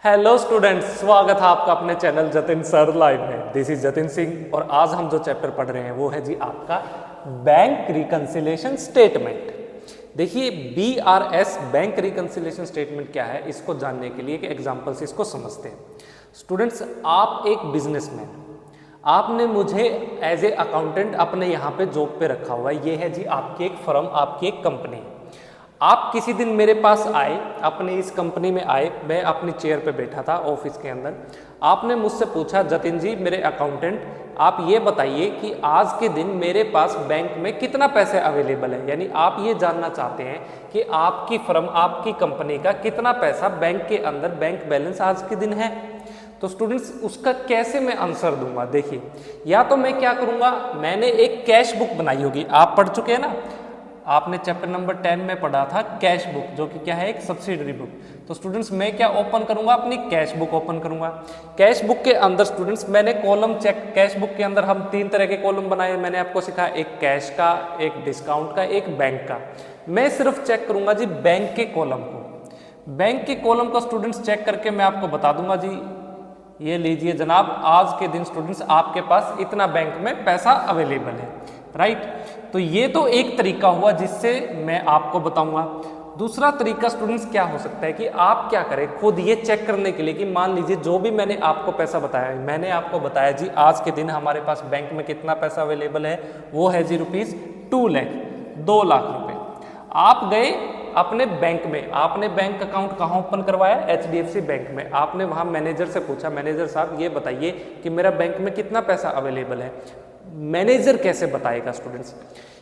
Hello students, स्वागत है आपका अपने चैनल जतिन सर लाइव में। दिस इज जतिन सिंह और आज हम जो चैप्टर पढ़ रहे हैं वो है जी आपका बैंक रिकंसिलिएशन स्टेटमेंट। देखिए BRS बैंक रिकंसिलिएशन स्टेटमेंट क्या है, इसको जानने के लिए एक एग्जांपल से इसको समझते हैं। स्टूडेंट्स, आप एक बिजनेसमैन, आपने मुझे एज ए अकाउंटेंट अपने यहाँ पे जॉब पे रखा हुआ है। ये है जी आपकी एक फर्म, आपकी एक कंपनी। आप किसी दिन मेरे पास आए, अपने इस कंपनी में आए, मैं अपनी चेयर पे बैठा था ऑफिस के अंदर। आपने मुझसे पूछा, जतिन जी मेरे अकाउंटेंट आप ये बताइए कि आज के दिन मेरे पास बैंक में कितना पैसे अवेलेबल है। यानी आप ये जानना चाहते हैं कि आपकी फर्म, आपकी कंपनी का कितना पैसा बैंक के अंदर, बैंक बैलेंस आज के दिन है। तो स्टूडेंट्स, उसका कैसे मैं आंसर दूंगा? देखिए, या तो मैं क्या करूंगा, मैंने एक कैश बुक बनाई होगी। आप पढ़ चुके हैं ना, आपने चैप्टर नंबर 10 में पढ़ा था कैश बुक, जो कि क्या है, एक सब्सिडरी बुक। तो स्टूडेंट्स, मैं क्या ओपन करूंगा, अपनी कैश बुक ओपन करूंगा। कैश बुक के अंदर स्टूडेंट्स मैंने कॉलम चेक, कैश बुक के अंदर हम 3 तरह के कॉलम बनाए, मैंने आपको सिखाया, एक कैश का, एक डिस्काउंट का, एक बैंक का। मैं सिर्फ चेक करूंगा जी बैंक के कॉलम को। बैंक के कॉलम को स्टूडेंट्स चेक करके मैं आपको बता दूंगा जी, ये लीजिए जनाब, आज के दिन स्टूडेंट्स आपके पास इतना बैंक में पैसा अवेलेबल है, राइट। तो ये तो एक तरीका हुआ जिससे मैं आपको बताऊंगा। दूसरा तरीका स्टूडेंट्स क्या हो सकता है कि आप क्या करें खुद ये चेक करने के लिए कि मान लीजिए जो भी मैंने आपको पैसा बताया है, मैंने आपको बताया जी आज के दिन हमारे पास बैंक में कितना पैसा अवेलेबल है, वो है जी ₹2 लाख, 2 लाख रुपए। आप गए अपने बैंक में, आपने बैंक अकाउंट कहाँ ओपन करवाया? HDFC बैंक में। आपने वहाँ मैनेजर से पूछा, मैनेजर साहब ये बताइए कि मेरा बैंक में कितना पैसा अवेलेबल है। मैनेजर कैसे बताएगा स्टूडेंट्स?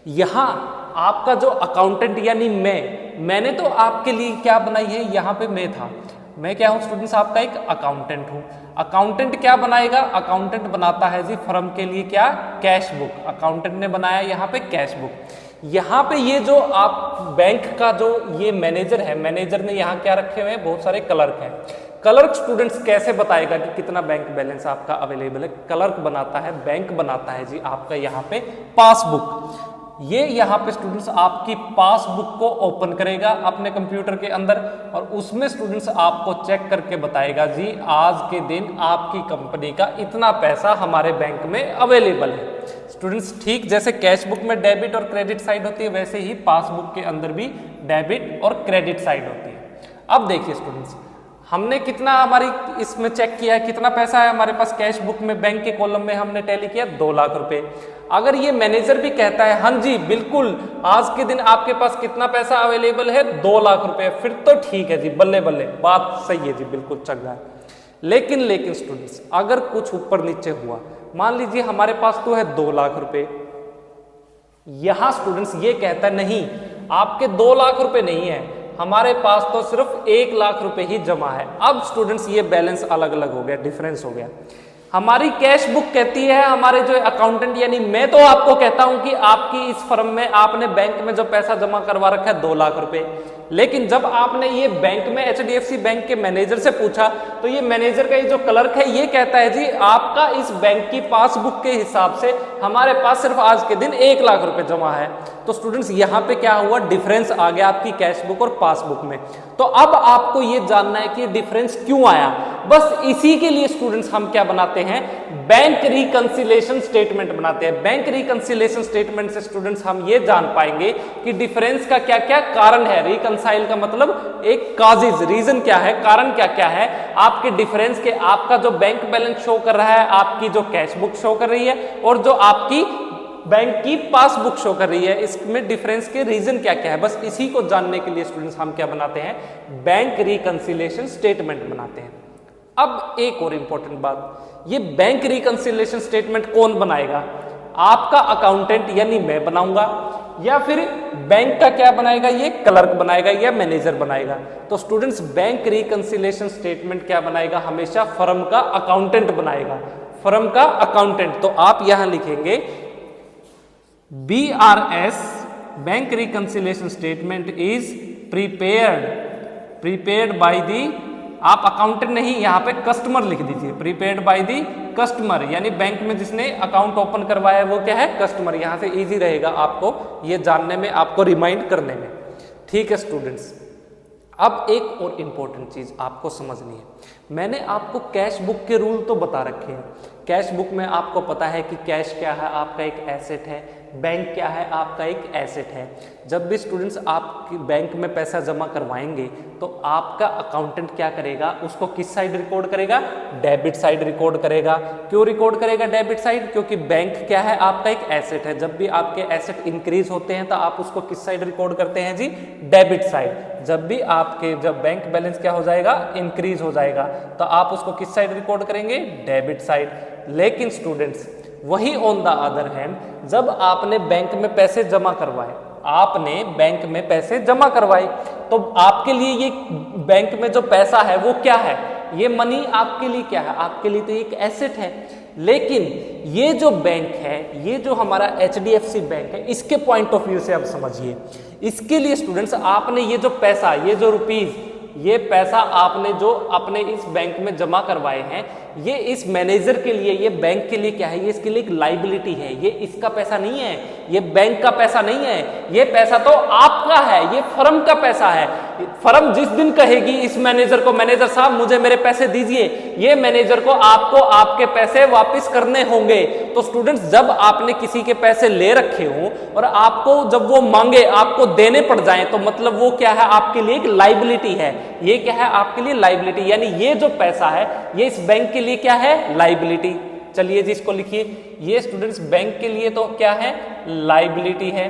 यहाँ आपका जो अकाउंटेंट यानी मैंने तो आपके लिए क्या बनाई है, यहाँ पे मैं था, मैं क्या हूँ स्टूडेंट्स, आपका एक अकाउंटेंट हूँ। अकाउंटेंट क्या बनाएगा? अकाउंटेंट बनाता है जी फर्म के लिए क्या, कैश बुक। अकाउंटेंट ने बनाया यहाँ पे कैश बुक। यहाँ पे ये जो आप बैंक का जो ये मैनेजर है, मैनेजर ने यहाँ क्या रखे हुए हैं, बहुत सारे क्लर्क हैं। क्लर्क स्टूडेंट्स कैसे बताएगा कि कितना बैंक बैलेंस आपका अवेलेबल है? क्लर्क बनाता है, बैंक बनाता है जी आपका यहाँ पे पासबुक। ये यहाँ पे स्टूडेंट्स आपकी पासबुक को ओपन करेगा अपने कंप्यूटर के अंदर और उसमें स्टूडेंट्स आपको चेक करके बताएगा जी आज के दिन आपकी कंपनी का इतना पैसा हमारे बैंक में अवेलेबल है। स्टूडेंट्स, ठीक जैसे कैश बुक में डेबिट और क्रेडिट साइड होती है, वैसे ही पासबुक के अंदर भी डेबिट और क्रेडिट साइड होती है। अब देखिए स्टूडेंट्स, हमने कितना हमारी इसमें चेक किया है, कितना पैसा है हमारे पास कैश बुक में, बैंक के कॉलम में हमने टैली किया 2 लाख रुपए। अगर ये मैनेजर भी कहता है हाँ जी बिल्कुल आज के दिन आपके पास कितना पैसा अवेलेबल है, 2 लाख रुपए, फिर तो ठीक है जी, बल्ले बल्ले, बात सही है जी, बिल्कुल चंगा है। लेकिन स्टूडेंट्स, अगर कुछ ऊपर नीचे हुआ, मान लीजिए हमारे पास तो है 2 लाख रुपए, यहां स्टूडेंट्स ये कहता है नहीं आपके 2 लाख रुपए नहीं है, हमारे पास तो सिर्फ 1 लाख रुपए ही जमा है। अब स्टूडेंट्स ये बैलेंस अलग अलग हो गया, डिफरेंस हो गया। हमारी कैश बुक कहती है, हमारे जो अकाउंटेंट यानी मैं तो आपको कहता हूं कि आपकी इस फर्म में आपने बैंक में जो पैसा जमा करवा रखा है 2 लाख रुपए। लेकिन जब आपने ये बैंक में HDFC बैंक के मैनेजर से पूछा तो ये मैनेजर का ये जो क्लर्क है ये कहता है जी आपका इस बैंक की पासबुक के हिसाब से हमारे पास सिर्फ आज के दिन 1 लाख रुपए जमा है। तो स्टूडेंट्स यहाँ पे क्या हुआ, डिफरेंस आ गया आपकी कैश बुक और पासबुक में। तो अब आपको ये जानना है कि डिफरेंस क्यों आया। बस इसी के लिए स्टूडेंट्स हम क्या बनाते हैं, बैंक रिकंसिलिएशन स्टेटमेंट बनाते हैं। बैंक रिकंसिलिएशन स्टेटमेंट से स्टूडेंट्स हम ये जान पाएंगे कि डिफरेंस का क्या क्या कारण है। रिकंसाइल का मतलब एक काजेज, रीजन क्या है, कारण क्या क्या है आपके डिफरेंस के। आपका जो बैंक बैलेंस शो कर रहा है, आपकी जो कैश बुक शो कर रही है और जो आपकी बैंक की पासबुक शो कर रही है, इसमें डिफरेंस के रीजन क्या क्या है। बस इसी को जानने के लिए स्टूडेंट्स हम क्या बनाते हैं, बैंक रिकंसिलिएशन स्टेटमेंट बनाते हैं। अब एक और इंपॉर्टेंट बात, ये बैंक रिकंसिलिएशन स्टेटमेंट कौन बनाएगा? आपका अकाउंटेंट यानी मैं बनाऊंगा, या फिर बैंक का क्या बनाएगा, ये क्लर्क बनाएगा या मैनेजर बनाएगा? तो स्टूडेंट्स, बैंक रिकंसिलिएशन स्टेटमेंट क्या बनाएगा, हमेशा फर्म का अकाउंटेंट बनाएगा, फर्म का अकाउंटेंट। तो आप यहां लिखेंगे BRS bank reconciliation statement is prepared by the, आप अकाउंटेंट नहीं, यहाँ पे कस्टमर लिख दीजिए, प्रीपेयर्ड बाय दी कस्टमर, यानी बैंक में जिसने अकाउंट ओपन करवाया है वो क्या है, कस्टमर। यहाँ से इजी रहेगा आपको ये जानने में, आपको रिमाइंड करने में। ठीक है स्टूडेंट्स, अब एक और इम्पोर्टेंट चीज आपको समझनी है। मैंने आपको कैश बुक के रूल तो बता रखे हैं। कैश बुक में आपको पता है कि कैश क्या है, आपका एक एसेट है, बैंक क्या है, आपका एक एसेट है। जब भी स्टूडेंट्स आप बैंक में पैसा जमा करवाएंगे तो आपका अकाउंटेंट क्या करेगा, उसको किस साइड रिकॉर्ड करेगा, डेबिट साइड रिकॉर्ड करेगा। क्यों रिकॉर्ड करेगा डेबिट साइड? क्योंकि बैंक क्या है, आपका एक एसेट है। जब भी आपके एसेट इंक्रीज होते हैं तो आप उसको किस साइड रिकॉर्ड करते हैं जी, डेबिट साइड। जब भी आपके जब बैंक बैलेंस क्या हो जाएगा, इंक्रीज हो जाएगा, तो आप उसको किस साइड रिकॉर्ड करेंगे, डेबिट साइड। लेकिन स्टूडेंट्स वही ऑन द अदर हैंड, जब आपने बैंक में पैसे जमा करवाए, आपने बैंक में पैसे जमा करवाए, तो आपके लिए ये बैंक में जो पैसा है वो क्या है, ये मनी आपके लिए क्या है, आपके लिए तो एक एसेट है। लेकिन ये जो बैंक है, ये जो हमारा HDFC बैंक है, इसके पॉइंट ऑफ व्यू से आप समझिए, इसके लिए स्टूडेंट्स आपने ये जो पैसा, ये जो रुपीज, ये पैसा आपने जो अपने इस बैंक में जमा करवाए हैं, ये इस मैनेजर के लिए, ये बैंक के लिए क्या है, ये इसके लिए एक लाइबिलिटी है। ये इसका पैसा नहीं है, ये बैंक का पैसा नहीं है, ये पैसा तो आपका है, ये फर्म का पैसा है। फर्म जिस दिन कहेगी इस मैनेजर को, मैनेजर साहब मुझे मेरे पैसे दीजिए, ये मैनेजर को आपको आपके पैसे वापस करने होंगे। तो स्टूडेंट्स जब आपने किसी के पैसे ले रखे हो और आपको जब वो मांगे आपको देने पड़ जाएं, तो मतलब वो क्या है, आपके लिए एक लाइबिलिटी है। ये क्या है, आपके लिए लाइबिलिटी, यानी ये जो पैसा है ये इस बैंक के लिए क्या है, लाइबिलिटी। चलिए जी इसको लिखिए, ये स्टूडेंट्स बैंक के लिए तो क्या है, लाइबिलिटी है।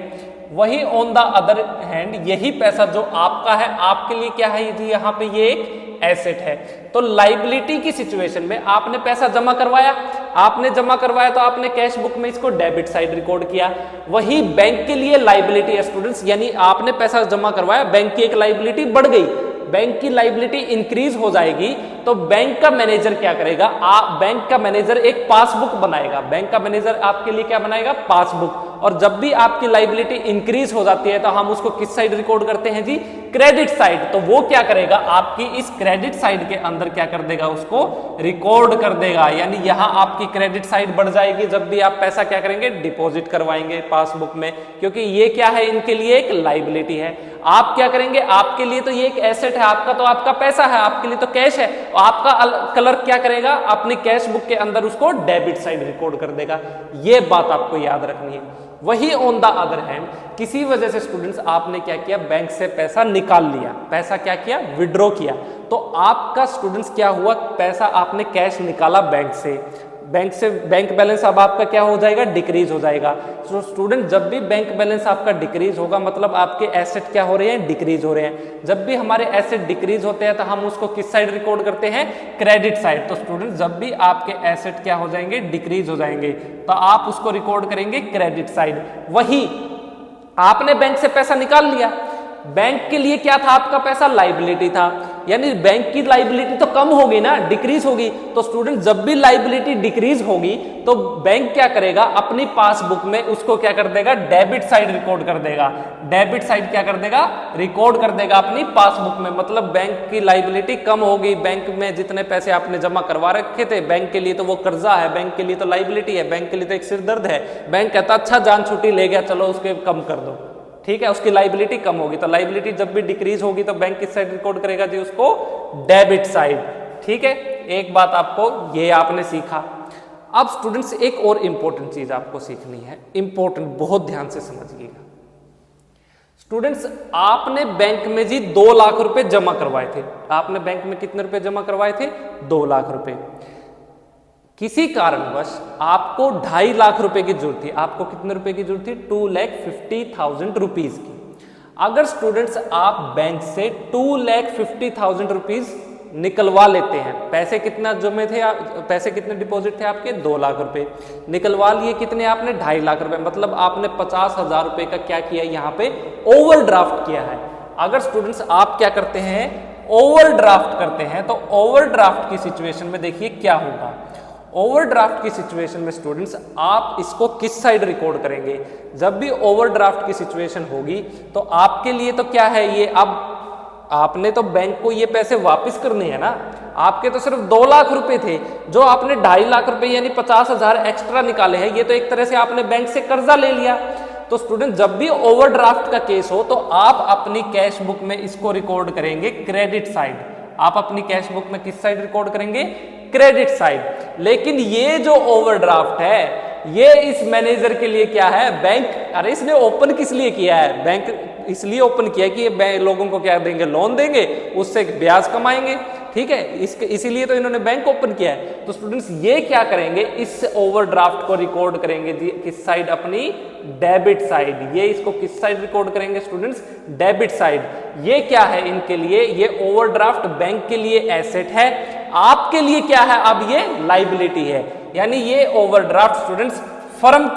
वही ऑन द अदर हैंड यही पैसा जो आपका है, आपके लिए क्या है जी, यहाँ पे ये एक एसेट है। तो लाइबिलिटी की सिचुएशन में आपने पैसा जमा करवाया, आपने जमा करवाया तो आपने कैश बुक में इसको डेबिट साइड रिकॉर्ड किया। वही बैंक के लिए लाइबिलिटी है स्टूडेंट्स, यानी आपने पैसा जमा करवाया, बैंक की एक लाइबिलिटी बढ़ गई, बैंक की लाइबिलिटी इंक्रीज हो जाएगी, तो बैंक का मैनेजर क्या करेगा, बैंक का मैनेजर एक पासबुक बनाएगा। बैंक का मैनेजर आपके लिए क्या बनाएगा, पासबुक। और जब भी आपकी लाइबिलिटी इंक्रीज हो जाती है तो हम उसको किस साइड रिकॉर्ड करते हैं जी, क्रेडिट साइड। तो वो क्या करेगा, आपकी इस क्रेडिट साइड के अंदर क्या कर देगा, उसको रिकॉर्ड कर देगा। यानी यहां आपकी क्रेडिट साइड बढ़ जाएगी जब भी आप पैसा क्या करेंगे, डिपॉजिट करवाएंगे पासबुक में, क्योंकि ये क्या है, इनके लिए एक लाइबिलिटी है। आप क्या करेंगे, आपके लिए तो ये एक एसेट है, आपका तो आपका पैसा है, आपके लिए तो कैश है। आपका क्लर्क क्या करेगा, अपनी कैश बुक के अंदर उसको डेबिट साइड रिकॉर्ड कर देगा। ये बात आपको याद रखनी है। वही ऑन द अदर हैंड किसी वजह से स्टूडेंट्स आपने क्या किया, बैंक से पैसा निकाल लिया, पैसा क्या किया, विड्रॉ किया, तो आपका स्टूडेंट्स क्या हुआ, पैसा आपने कैश निकाला बैंक से, बैंक बैलेंस अब आपका क्या हो जाएगा, डिक्रीज हो जाएगा। तो स्टूडेंट जब भी बैंक बैलेंस आपका डिक्रीज होगा मतलब आपके एसेट क्या हो रहे हैं, डिक्रीज हो रहे हैं। जब भी हमारे एसेट डिक्रीज होते हैं तो हम उसको किस साइड रिकॉर्ड करते हैं, क्रेडिट साइड। तो स्टूडेंट जब भी आपके एसेट क्या हो जाएंगे, डिक्रीज हो जाएंगे, तो आप उसको रिकॉर्ड करेंगे क्रेडिट साइड। वही आपने बैंक से पैसा निकाल लिया, बैंक के लिए क्या था, आपका पैसा लाइबिलिटी था, यानी बैंक की लाइबिलिटी तो कम होगी ना, डिक्रीज होगी। तो स्टूडेंट जब भी लाइबिलिटी डिक्रीज होगी तो बैंक क्या करेगा, अपनी पासबुक में उसको क्या कर देगा, डेबिट साइड रिकॉर्ड कर देगा। डेबिट साइड क्या कर देगा, रिकॉर्ड कर देगा अपनी पासबुक में। मतलब बैंक की लाइबिलिटी कम होगी, बैंक में जितने पैसे आपने जमा करवा रखे थे, बैंक के लिए तो वो कर्जा है, बैंक के लिए तो लाइबिलिटी है, बैंक के लिए तो एक सिरदर्द है। बैंक कहता अच्छा जान छुट्टी ले गया, चलो उसके कम कर दो, ठीक है, उसकी लाइबिलिटी कम होगी। तो लाइबिलिटी जब भी डिक्रीज होगी तो बैंक किस साइड रिकॉर्ड करेगा जी, उसको डेबिट साइड। ठीक है, एक बात आपको ये आपने सीखा। अब स्टूडेंट्स एक और इंपॉर्टेंट चीज आपको सीखनी है, इंपॉर्टेंट, बहुत ध्यान से समझिएगा। स्टूडेंट्स आपने बैंक में जी 2 लाख रुपए जमा करवाए थे, आपने बैंक में कितने रुपए जमा करवाए थे, 2 लाख रुपए। किसी कारणवश आपको 2.5 लाख रुपए की जरूरत थी, आपको कितने रुपए की जरूरत थी, 2,50,000 रुपीज की। अगर स्टूडेंट्स आप बैंक से 2,50,000 रुपीज निकलवा लेते हैं, पैसे कितना जमे थे, पैसे कितने डिपॉजिट थे आपके, 2 लाख रुपए, निकलवा लिए कितने आपने, 2.5 लाख रुपए, मतलब आपने 50,000 रुपए का क्या किया, यहाँ पे ओवरड्राफ्ट किया है। अगर स्टूडेंट्स आप क्या करते हैं, ओवरड्राफ्ट करते हैं, तो ओवरड्राफ्ट की सिचुएशन में देखिए क्या होगा। ओवरड्राफ्ट की सिचुएशन में स्टूडेंट्स आप इसको किस साइड रिकॉर्ड करेंगे, जब भी ओवरड्राफ्ट की सिचुएशन होगी तो आपके लिए तो क्या है ये, अब आपने तो बैंक को ये पैसे वापस करने हैं ना, आपके तो सिर्फ 2 लाख रुपए थे, जो आपने 2.5 लाख रुपए यानी 50,000 एक्स्ट्रा निकाले हैं, ये तो एक तरह से आपने बैंक से कर्जा ले लिया। तो स्टूडेंट जब भी ओवरड्राफ्ट का केस हो तो आप अपनी कैश बुक में इसको रिकॉर्ड करेंगे क्रेडिट साइड। आप अपनी कैश बुक में किस साइड रिकॉर्ड करेंगे? Credit side. लेकिन ये जो ओवरड्राफ्ट है ये इस मैनेजर के लिए क्या है? बैंक, अरे इसने ओपन किस लिए किया है? बैंक इसलिए ओपन किया कि ये लोगों को क्या देंगे? लोन देंगे, उससे ब्याज कमाएंगे, ठीक है, इसीलिए तो इन्होंने बैंक ओपन किया है। तो स्टूडेंट्स ये क्या करेंगे? इस ओवरड्राफ्ट को रिकॉर्ड करेंगे जी किस साइड? अपनी डेबिट साइड। ये इसको किस साइड रिकॉर्ड करेंगे स्टूडेंट्स? Debit side. ये क्या है इनके लिए? ये ओवरड्राफ्ट बैंक के लिए एसेट है, आपके लिए क्या है? अब ये लाइबिलिटी है। यानी ये ओवरड्राफ्ट स्टूडेंट्स फर्म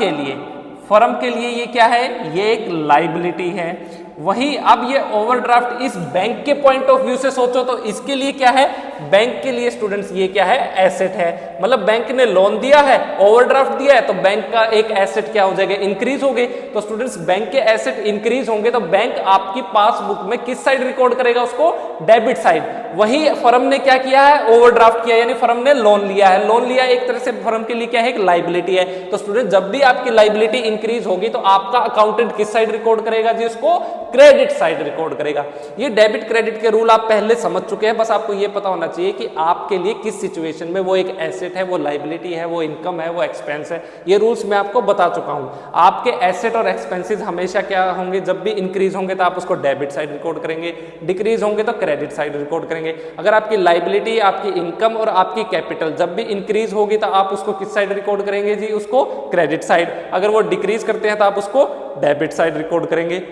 के लिए ये क्या है? ये एक लाइबिलिटी है। वही अब ये ओवरड्राफ्ट इस बैंक के पॉइंट ऑफ व्यू से सोचो तो इसके लिए क्या है? बैंक के लिए स्टूडेंट्स ये क्या है? एसेट है। मतलब बैंक ने लोन दिया है, ओवरड्राफ्ट दिया है, तो बैंक का एक एसेट क्या हो जाएगा? इंक्रीज हो गए। तो स्टूडेंट्स बैंक के एसेट इंक्रीज होंगे तो बैंक आपकी पासबुक में किस साइड रिकॉर्ड करेगा? उसको डेबिट साइड। वही फर्म ने क्या किया है? ओवरड्राफ्ट किया, यानी फर्म ने लोन लिया है। लोन लिया एक तरह से फर्म के लिए क्या है? एक लाइबिलिटी है। तो स्टूडेंट जब भी आपकी लाइबिलिटी इंक्रीज होगी तो आपका अकाउंटेंट किस साइड रिकॉर्ड करेगा जी? उसको क्रेडिट साइड रिकॉर्ड करेगा। ये डेबिट क्रेडिट के रूल आप पहले समझ चुके हैं, बस आपको ये पता होना चाहिए कि आपके लिए किस सिचुएशन में वो एक एसेट है, वो लाइबिलिटी है, वो इनकम है, वो एक्सपेंस है। ये रूल्स मैं आपको बता चुका हूं। आपके एसेट और एक्सपेंसेस हमेशा क्या होंगे? जब भी इंक्रीज होंगे तो आप उसको डेबिट साइड रिकॉर्ड करेंगे, डिक्रीज होंगे तो क्रेडिट साइड रिकॉर्ड करेंगे। अगर आपकी लाइबिलिटी, आपकी इनकम और आपकी कैपिटल जब भी इंक्रीज होगी तो आप उसको किस साइड रिकॉर्ड करेंगे जी? उसको क्रेडिट साइड। अगर वो डिक्रीज करते हैं तो आप उसको डेबिट साइड रिकॉर्ड करेंगे।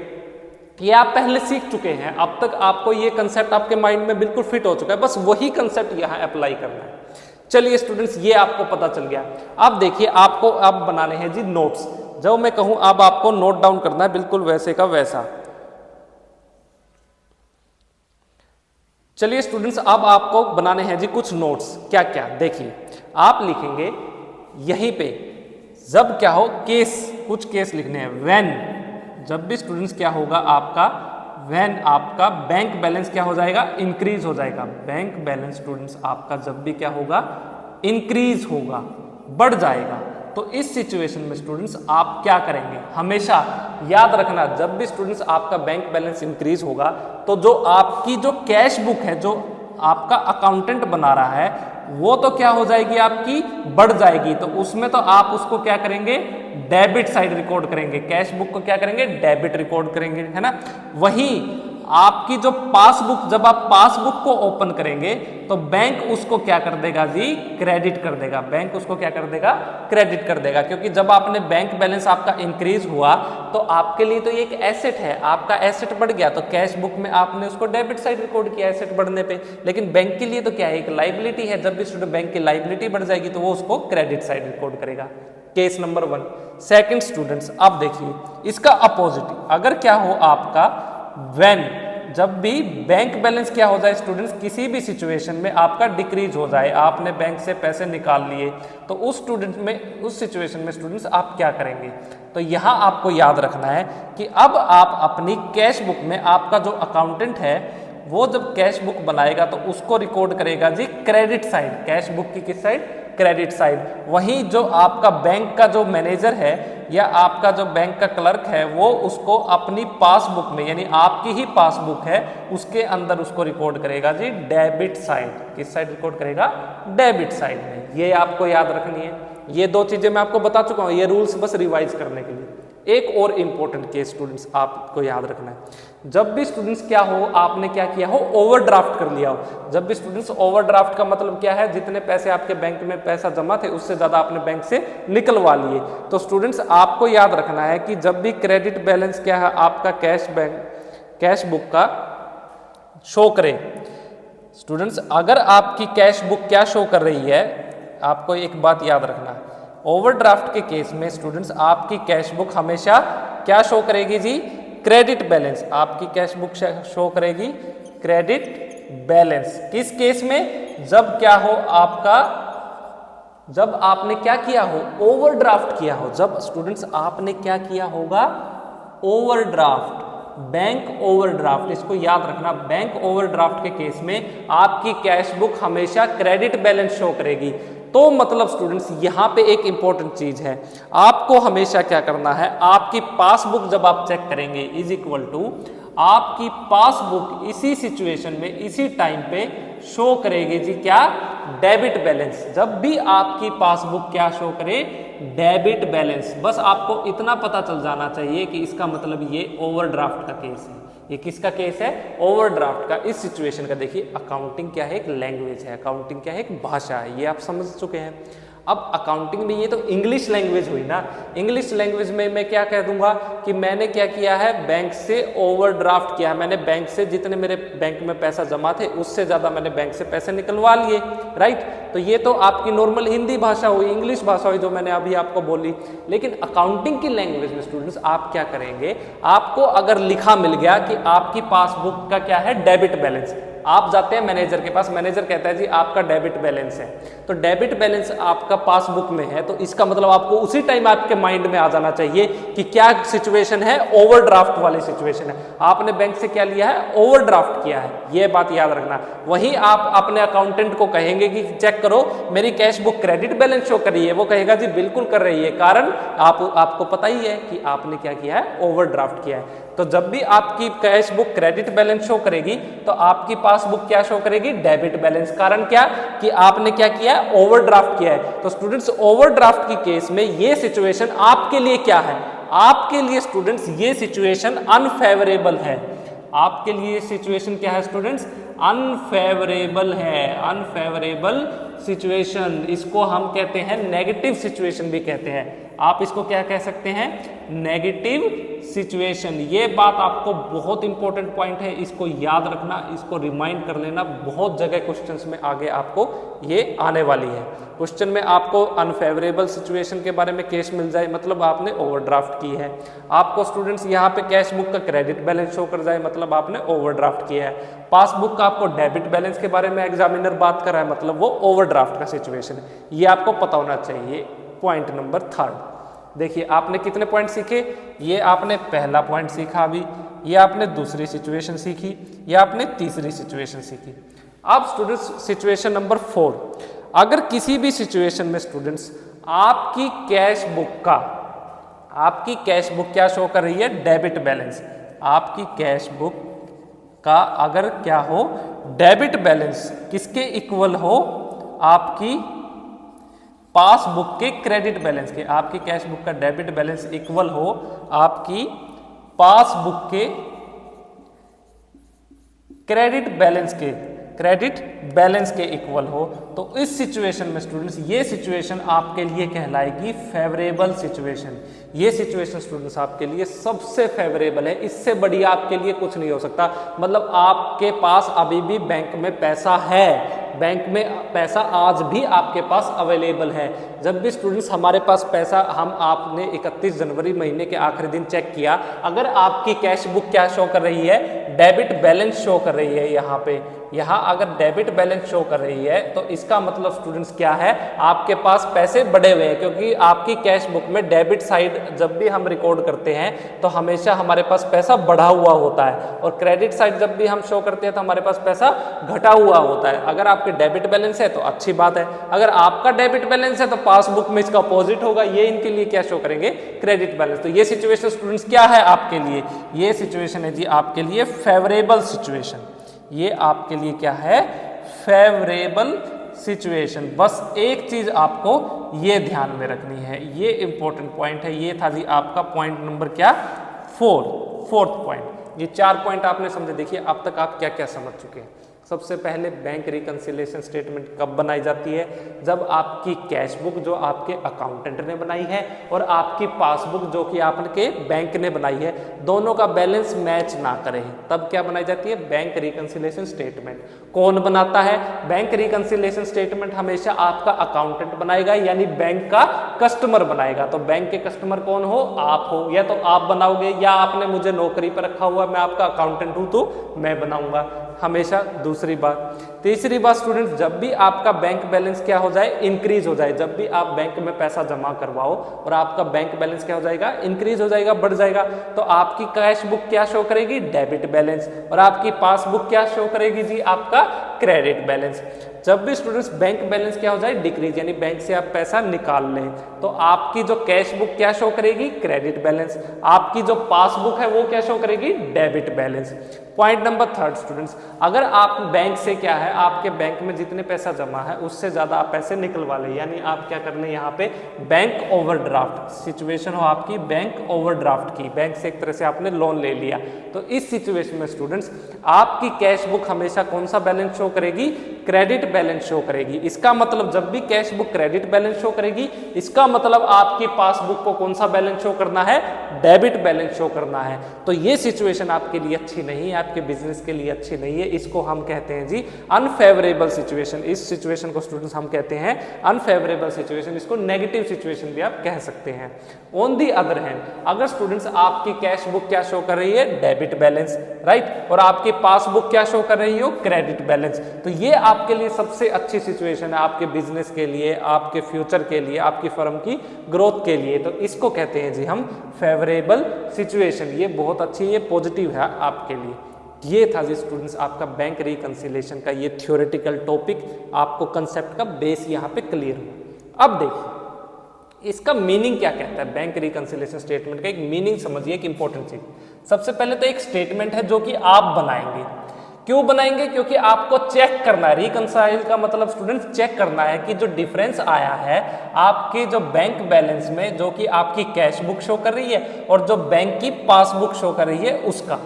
ये आप पहले सीख चुके हैं, अब तक आपको ये कंसेप्ट आपके माइंड में बिल्कुल फिट हो चुका है, बस वही कंसेप्ट यहाँ अप्लाई करना है। चलिए स्टूडेंट्स ये आपको पता चल गया। अब देखिए आपको अब बनाने हैं जी नोट्स। जब मैं कहूं अब आपको नोट डाउन करना है बिल्कुल वैसे का वैसा। चलिए स्टूडेंट्स अब आपको बनाने हैं जी कुछ नोट्स। क्या क्या? देखिए आप लिखेंगे यहीं पे जब क्या हो केस, कुछ केस लिखने हैं। व्हेन, जब भी स्टूडेंट्स क्या होगा आपका? व्हेन आपका बैंक बैलेंस क्या हो जाएगा? इंक्रीज हो जाएगा। बैंक बैलेंस स्टूडेंट्स आपका जब भी क्या होगा? इंक्रीज होगा, बढ़ जाएगा। तो इस सिचुएशन में स्टूडेंट्स आप क्या करेंगे? हमेशा याद रखना जब भी स्टूडेंट्स आपका बैंक बैलेंस इंक्रीज होगा तो जो आपकी जो कैश बुक है, जो आपका अकाउंटेंट बना रहा है, वो तो क्या हो जाएगी? आपकी बढ़ जाएगी। तो उसमें तो आप उसको क्या करेंगे? डेबिट साइड रिकॉर्ड करेंगे। कैश बुक को क्या करेंगे? डेबिट रिकॉर्ड करेंगे, है ना। वही आपकी जो पासबुक, जब आप पासबुक को ओपन करेंगे तो बैंक उसको क्या कर देगा जी? क्रेडिट कर देगा। बैंक उसको क्या कर देगा? क्रेडिट कर देगा। क्योंकि जब आपने बैंक बैलेंस आपका इंक्रीज हुआ तो आपके लिए तो ये एक एसेट है, आपका एसेट बढ़ गया तो कैश बुक में आपने उसको डेबिट साइड रिकॉर्ड किया एसेट बढ़ने पे। लेकिन बैंक के लिए तो क्या है? एक लाइबिलिटी है। जब भी स्टूडेंट बैंक की लाइबिलिटी बढ़ जाएगी तो वो उसको क्रेडिट साइड रिकॉर्ड करेगा। Case number 1। सेकंड स्टूडेंट्स अब देखिए इसका अपोजिट, अगर क्या हो आपका व्हेन, जब भी बैंक बैलेंस क्या हो जाए स्टूडेंट्स? किसी भी सिचुएशन में आपका डिक्रीज हो जाए, आपने बैंक से पैसे निकाल लिए, तो उस स्टूडेंट में, उस सिचुएशन में स्टूडेंट्स आप क्या करेंगे? तो यहाँ आपको याद रखना है कि अब आप अपनी कैश बुक में, आपका जो अकाउंटेंट है वो जब कैश बुक बनाएगा तो उसको रिकॉर्ड करेगा जी क्रेडिट साइड। कैश बुक की किस साइड? Credit side. वहीं जो आपका बैंक का जो मैनेजर है या आपका जो बैंक का क्लर्क है वो उसको अपनी पासबुक में, यानी आपकी ही पासबुक है उसके अंदर उसको रिकॉर्ड करेगा जी डेबिट साइड। किस साइड रिकॉर्ड करेगा? डेबिट साइड में। ये आपको याद रखनी है। ये दो चीजें मैं आपको बता चुका हूं, ये रूल्स बस रिवाइज करने के लिए। एक और इंपॉर्टेंट केस स्टूडेंट्स आपको याद रखना है। जब भी स्टूडेंट्स क्या हो, आपने क्या किया हो? ओवरड्राफ्ट कर लिया हो। जब भी स्टूडेंट्स ओवरड्राफ्ट का मतलब क्या है? जितने पैसे आपके बैंक में पैसा जमा थे उससे ज्यादा आपने बैंक से निकलवा लिए। तो स्टूडेंट्स आपको याद रखना है कि जब भी क्रेडिट बैलेंस क्या है आपका कैश बुक का शो करे, स्टूडेंट्स अगर आपकी कैश बुक क्या शो कर रही है, आपको एक बात याद रखना है। ओवरड्राफ्ट के केस में स्टूडेंट्स आपकी कैश बुक हमेशा क्या शो करेगी जी? Credit balance. आपकी कैश बुक शो करेगी क्रेडिट बैलेंस। किस केस में? जब क्या हो आपका, जब आपने क्या किया हो? ओवरड्राफ्ट किया हो। जब स्टूडेंट्स आपने क्या किया होगा? Overdraft, bank overdraft. इसको याद रखना, बैंक ओवरड्राफ्ट के केस में आपकी कैश बुक हमेशा क्रेडिट बैलेंस शो करेगी। तो मतलब स्टूडेंट्स यहाँ पे एक इंपॉर्टेंट चीज है, आपको हमेशा क्या करना है, आपकी पासबुक जब आप चेक करेंगे इज इक्वल टू आपकी पासबुक इसी सिचुएशन में इसी टाइम पे शो करेगी जी क्या, डेबिट बैलेंस। जब भी आपकी पासबुक क्या शो करे, डेबिट बैलेंस। बस आपको इतना पता चल जाना चाहिए कि इसका मतलब ये ओवरड्राफ्ट का केस है। ये किसका केस है, ओवरड्राफ्ट का। इस सिचुएशन का देखिए, अकाउंटिंग क्या है, एक लैंग्वेज है, अकाउंटिंग क्या है, एक भाषा है, ये आप समझ चुके हैं। अब अकाउंटिंग में ये तो इंग्लिश लैंग्वेज हुई ना, इंग्लिश लैंग्वेज में मैं क्या कह दूंगा कि मैंने क्या किया है, बैंक से ओवरड्राफ्ट किया है, मैंने बैंक से जितने मेरे बैंक में पैसा जमा थे उससे ज्यादा मैंने बैंक से पैसे निकलवा लिए, राइट। तो ये तो आपकी नॉर्मल हिंदी भाषा हुई, इंग्लिश भाषा हुई जो मैंने अभी आपको बोली। लेकिन अकाउंटिंग की लैंग्वेज में स्टूडेंट्स आप क्या करेंगे, आपको अगर लिखा मिल गया कि आपकी पासबुक का क्या है, डेबिट बैलेंस, आप जाते हैं मैनेजर के पास, मैनेजर कहता है जी आपका डेबिट बैलेंस है, तो डेबिट बैलेंस आपका पासबुक में है, तो इसका मतलब आपको उसी टाइम आपके माइंड में आ जाना चाहिए कि क्या सिचुएशन है, ओवरड्राफ्ट वाली सिचुएशन है। आपने बैंक से क्या लिया है, ओवरड्राफ्ट किया है, ये बात याद रखना। वहीं आप अपने अकाउंटेंट को कहेंगे कि चेक करो मेरी cash book credit balance show कर रही है, वो कहेगा जी बिल्कुल कर रही है, कारण आपको पता ही है कि आपने क्या किया है, ओवरड्राफ्ट किया है। तो जब भी आपकी cash book credit balance show करेगी तो आपकी पासबुक क्या शो करेगी, डेबिट बैलेंस। कारण क्या कि आपने क्या किया है, ओवरड्राफ्ट किया है। तो स्टूडेंट्स ओवरड्राफ्ट की केस में ये सिचुएशन आपके लिए क्या है, आपके लिए स्टूडेंट्स ये सिचुएशन अनफेवरेबल है। आपके लिए सिचुएशन क्या है स्टूडेंट्स, अनफेवरेबल है, अनफेवरेबल सिचुएशन। इसको हम कहते हैं नेगेटिव सिचुएशन भी कहते हैं। आप इसको क्या कह सकते हैं, नेगेटिव सिचुएशन। ये बात आपको बहुत इंपॉर्टेंट पॉइंट है, इसको याद रखना, इसको रिमाइंड कर लेना। बहुत जगह क्वेश्चंस में आगे आपको ये आने वाली है। क्वेश्चन में आपको अनफेवरेबल सिचुएशन के बारे में केस मिल जाए, मतलब आपने ओवरड्राफ्ट की है। आपको स्टूडेंट्स यहाँ पे कैश बुक का क्रेडिट बैलेंस शो कर जाए, मतलब आपने ओवरड्राफ्ट किया है। पासबुक का आपको डेबिट बैलेंस के बारे में एग्जामिनर बात कर रहा है, मतलब वो ओवरड्राफ्ट का सिचुएशन है। ये आपको पता होना चाहिए। पॉइंट नंबर 3, देखिए आपने कितने पॉइंट सीखे, ये आपने पहला पॉइंट सीखा अभी, ये आपने दूसरी सिचुएशन सीखी, ये आपने तीसरी सिचुएशन सीखी। अब स्टूडेंट्स सिचुएशन नंबर 4, अगर किसी भी सिचुएशन में स्टूडेंट्स आपकी कैश बुक क्या शो कर रही है, डेबिट बैलेंस। आपकी कैश बुक का अगर क्या हो, डेबिट बैलेंस किसके इक्वल हो, आपकी पासबुक के क्रेडिट बैलेंस के। आपकी कैश बुक का डेबिट बैलेंस इक्वल हो आपकी पासबुक के क्रेडिट बैलेंस के इक्वल हो, तो इस सिचुएशन में स्टूडेंट्स ये सिचुएशन आपके लिए कहलाएगी फेवरेबल सिचुएशन। ये सिचुएशन स्टूडेंट्स आपके लिए सबसे फेवरेबल है, इससे बढ़िया आपके लिए कुछ नहीं हो सकता। मतलब आपके पास अभी भी बैंक में पैसा है, बैंक में पैसा आज भी आपके पास अवेलेबल है। जब भी स्टूडेंट्स हमारे पास पैसा, आपने 31 जनवरी महीने के आखिरी दिन चेक किया, अगर आपकी कैश बुक क्या शो कर रही है, डेबिट बैलेंस शो कर रही है। यहाँ अगर डेबिट बैलेंस शो कर रही है तो इसका मतलब स्टूडेंट्स क्या है, आपके पास पैसे बढ़े हुए हैं, क्योंकि आपकी कैश बुक में डेबिट साइड जब भी हम रिकॉर्ड करते हैं तो हमेशा हमारे पास पैसा बढ़ा हुआ होता है, और क्रेडिट साइड जब भी हम शो करते हैं तो हमारे पास पैसा घटा हुआ होता है। अगर आपके डेबिट बैलेंस है तो अच्छी बात है, अगर आपका डेबिट बैलेंस है तो पासबुक में इसका अपोजिट होगा, ये इनके लिए क्या शो करेंगे, क्रेडिट बैलेंस। तो ये सिचुएशन स्टूडेंट्स क्या है आपके लिए, ये सिचुएशन है जी आपके लिए फेवरेबल सिचुएशन। ये आपके लिए क्या है, फेवरेबल सिचुएशन। बस एक चीज आपको ये ध्यान में रखनी है, ये इंपॉर्टेंट पॉइंट है। ये था जी आपका पॉइंट नंबर क्या, 4th पॉइंट। ये 4 पॉइंट आपने समझे। देखिए अब तक आप क्या क्या समझ चुके हैं। सबसे पहले बैंक रिकंसिलिएशन स्टेटमेंट कब बनाई जाती है, जब आपकी कैश बुक जो आपके अकाउंटेंट ने बनाई है और आपकी पासबुक जो कि आपके बैंक ने बनाई है, दोनों का बैलेंस मैच ना करे, तब क्या बनाई जाती है, बैंक रिकंसिलिएशन स्टेटमेंट। कौन बनाता है, बैंक रिकंसिलिएशन स्टेटमेंट हमेशा आपका अकाउंटेंट बनाएगा, यानी बैंक का कस्टमर बनाएगा। तो बैंक के कस्टमर कौन हो, आप हो, या तो आप बनाओगे या आपने मुझे नौकरी पर रखा हुआ, मैं आपका अकाउंटेंट हूं तो मैं बनाऊंगा हमेशा। दूसरी बात। तीसरी बात स्टूडेंट्स, जब भी आपका बैंक बैलेंस क्या हो जाए, इंक्रीज हो जाए, जब भी आप बैंक में पैसा जमा करवाओ और आपका बैंक बैलेंस क्या हो जाएगा, इंक्रीज हो जाएगा, बढ़ जाएगा, तो आपकी कैश बुक क्या शो करेगी, डेबिट बैलेंस, और आपकी पासबुक क्या शो करेगी जी, आपका क्रेडिट बैलेंस। जब भी स्टूडेंट्स बैंक बैलेंस क्या हो जाए डिक्रीज, यानी बैंक से आप पैसा निकाल लें, तो आपकी जो कैश बुक क्या शो करेगी, क्रेडिट बैलेंस। आपकी जो पासबुक है वो क्या शो करेगी, debit balance. Point number third students, अगर आप बैंक से क्या है, आपके बैंक में जितने पैसा जमा है उससे ज्यादा आप पैसे निकलवा ले, यानी आप क्या कर लें यहाँ पे बैंक ओवरड्राफ्ट, सिचुएशन हो आपकी बैंक ओवरड्राफ्ट की, बैंक से एक तरह से आपने लोन ले लिया, तो इस सिचुएशन में स्टूडेंट्स आपकी कैश बुक हमेशा कौन सा बैलेंस शो करेगी, क्रेडिट बैलेंस शो करेगी। इसका मतलब जब भी cash book credit balance show करेगी, इसका मतलब आपकी पासबुक को कौन सा बैलेंस शो करना है, डेबिट बैलेंस शो करना है। तो ये सिचुएशन आपके लिए अच्छी नहीं है, आपके बिजनेस के लिए अच्छी नहीं है, इसको हम कहते हैं जी अनफेवरेबल सिचुएशन। इस सिचुएशन को स्टूडेंट्स हम कहते हैं अनफेवरेबल सिचुएशन, इसको नेगेटिव सिचुएशन भी आप कह सकते हैं। ऑन दी अदर हैंड, अगर स्टूडेंट्स आपकी कैश बुक क्या शो कर रही है, डेबिट बैलेंस, राइट, और आपकी पासबुक क्या शो कर रही हो, क्रेडिट बैलेंस, तो ये आपके लिए सबसे अच्छी सिचुएशन है, आपके बिजनेस के लिए, आपके फ्यूचर के लिए, आपकी फर्म की ग्रोथ के लिए। तो इसको कहते हैं जी हम फेवरेबल सिचुएशन। ये बहुत अच्छी, ये पॉजिटिव है आपके लिए। ये था जी स्टूडेंट्स आपका बैंक रिकंसिलिएशन का ये थ्योरेटिकल टॉपिक, आपको कंसेप्ट का बेस यहाँ पे क्लियर हुआ। अब देखिए इसका मीनिंग क्या कहता है, बैंक रिकंसिलिएशन स्टेटमेंट का एक मीनिंग समझिए, एक इंपॉर्टेंट चीज। सबसे पहले तो एक स्टेटमेंट है जो कि आप बनाएंगे। क्यों बनाएंगे, क्योंकि आपको चेक करना है। रिकंसाइल का मतलब स्टूडेंट्स चेक करना है कि जो डिफरेंस आया है आपके जो बैंक बैलेंस में, जो कि आपकी कैश बुक शो कर रही है और जो बैंक की पासबुक शो कर रही है उसका।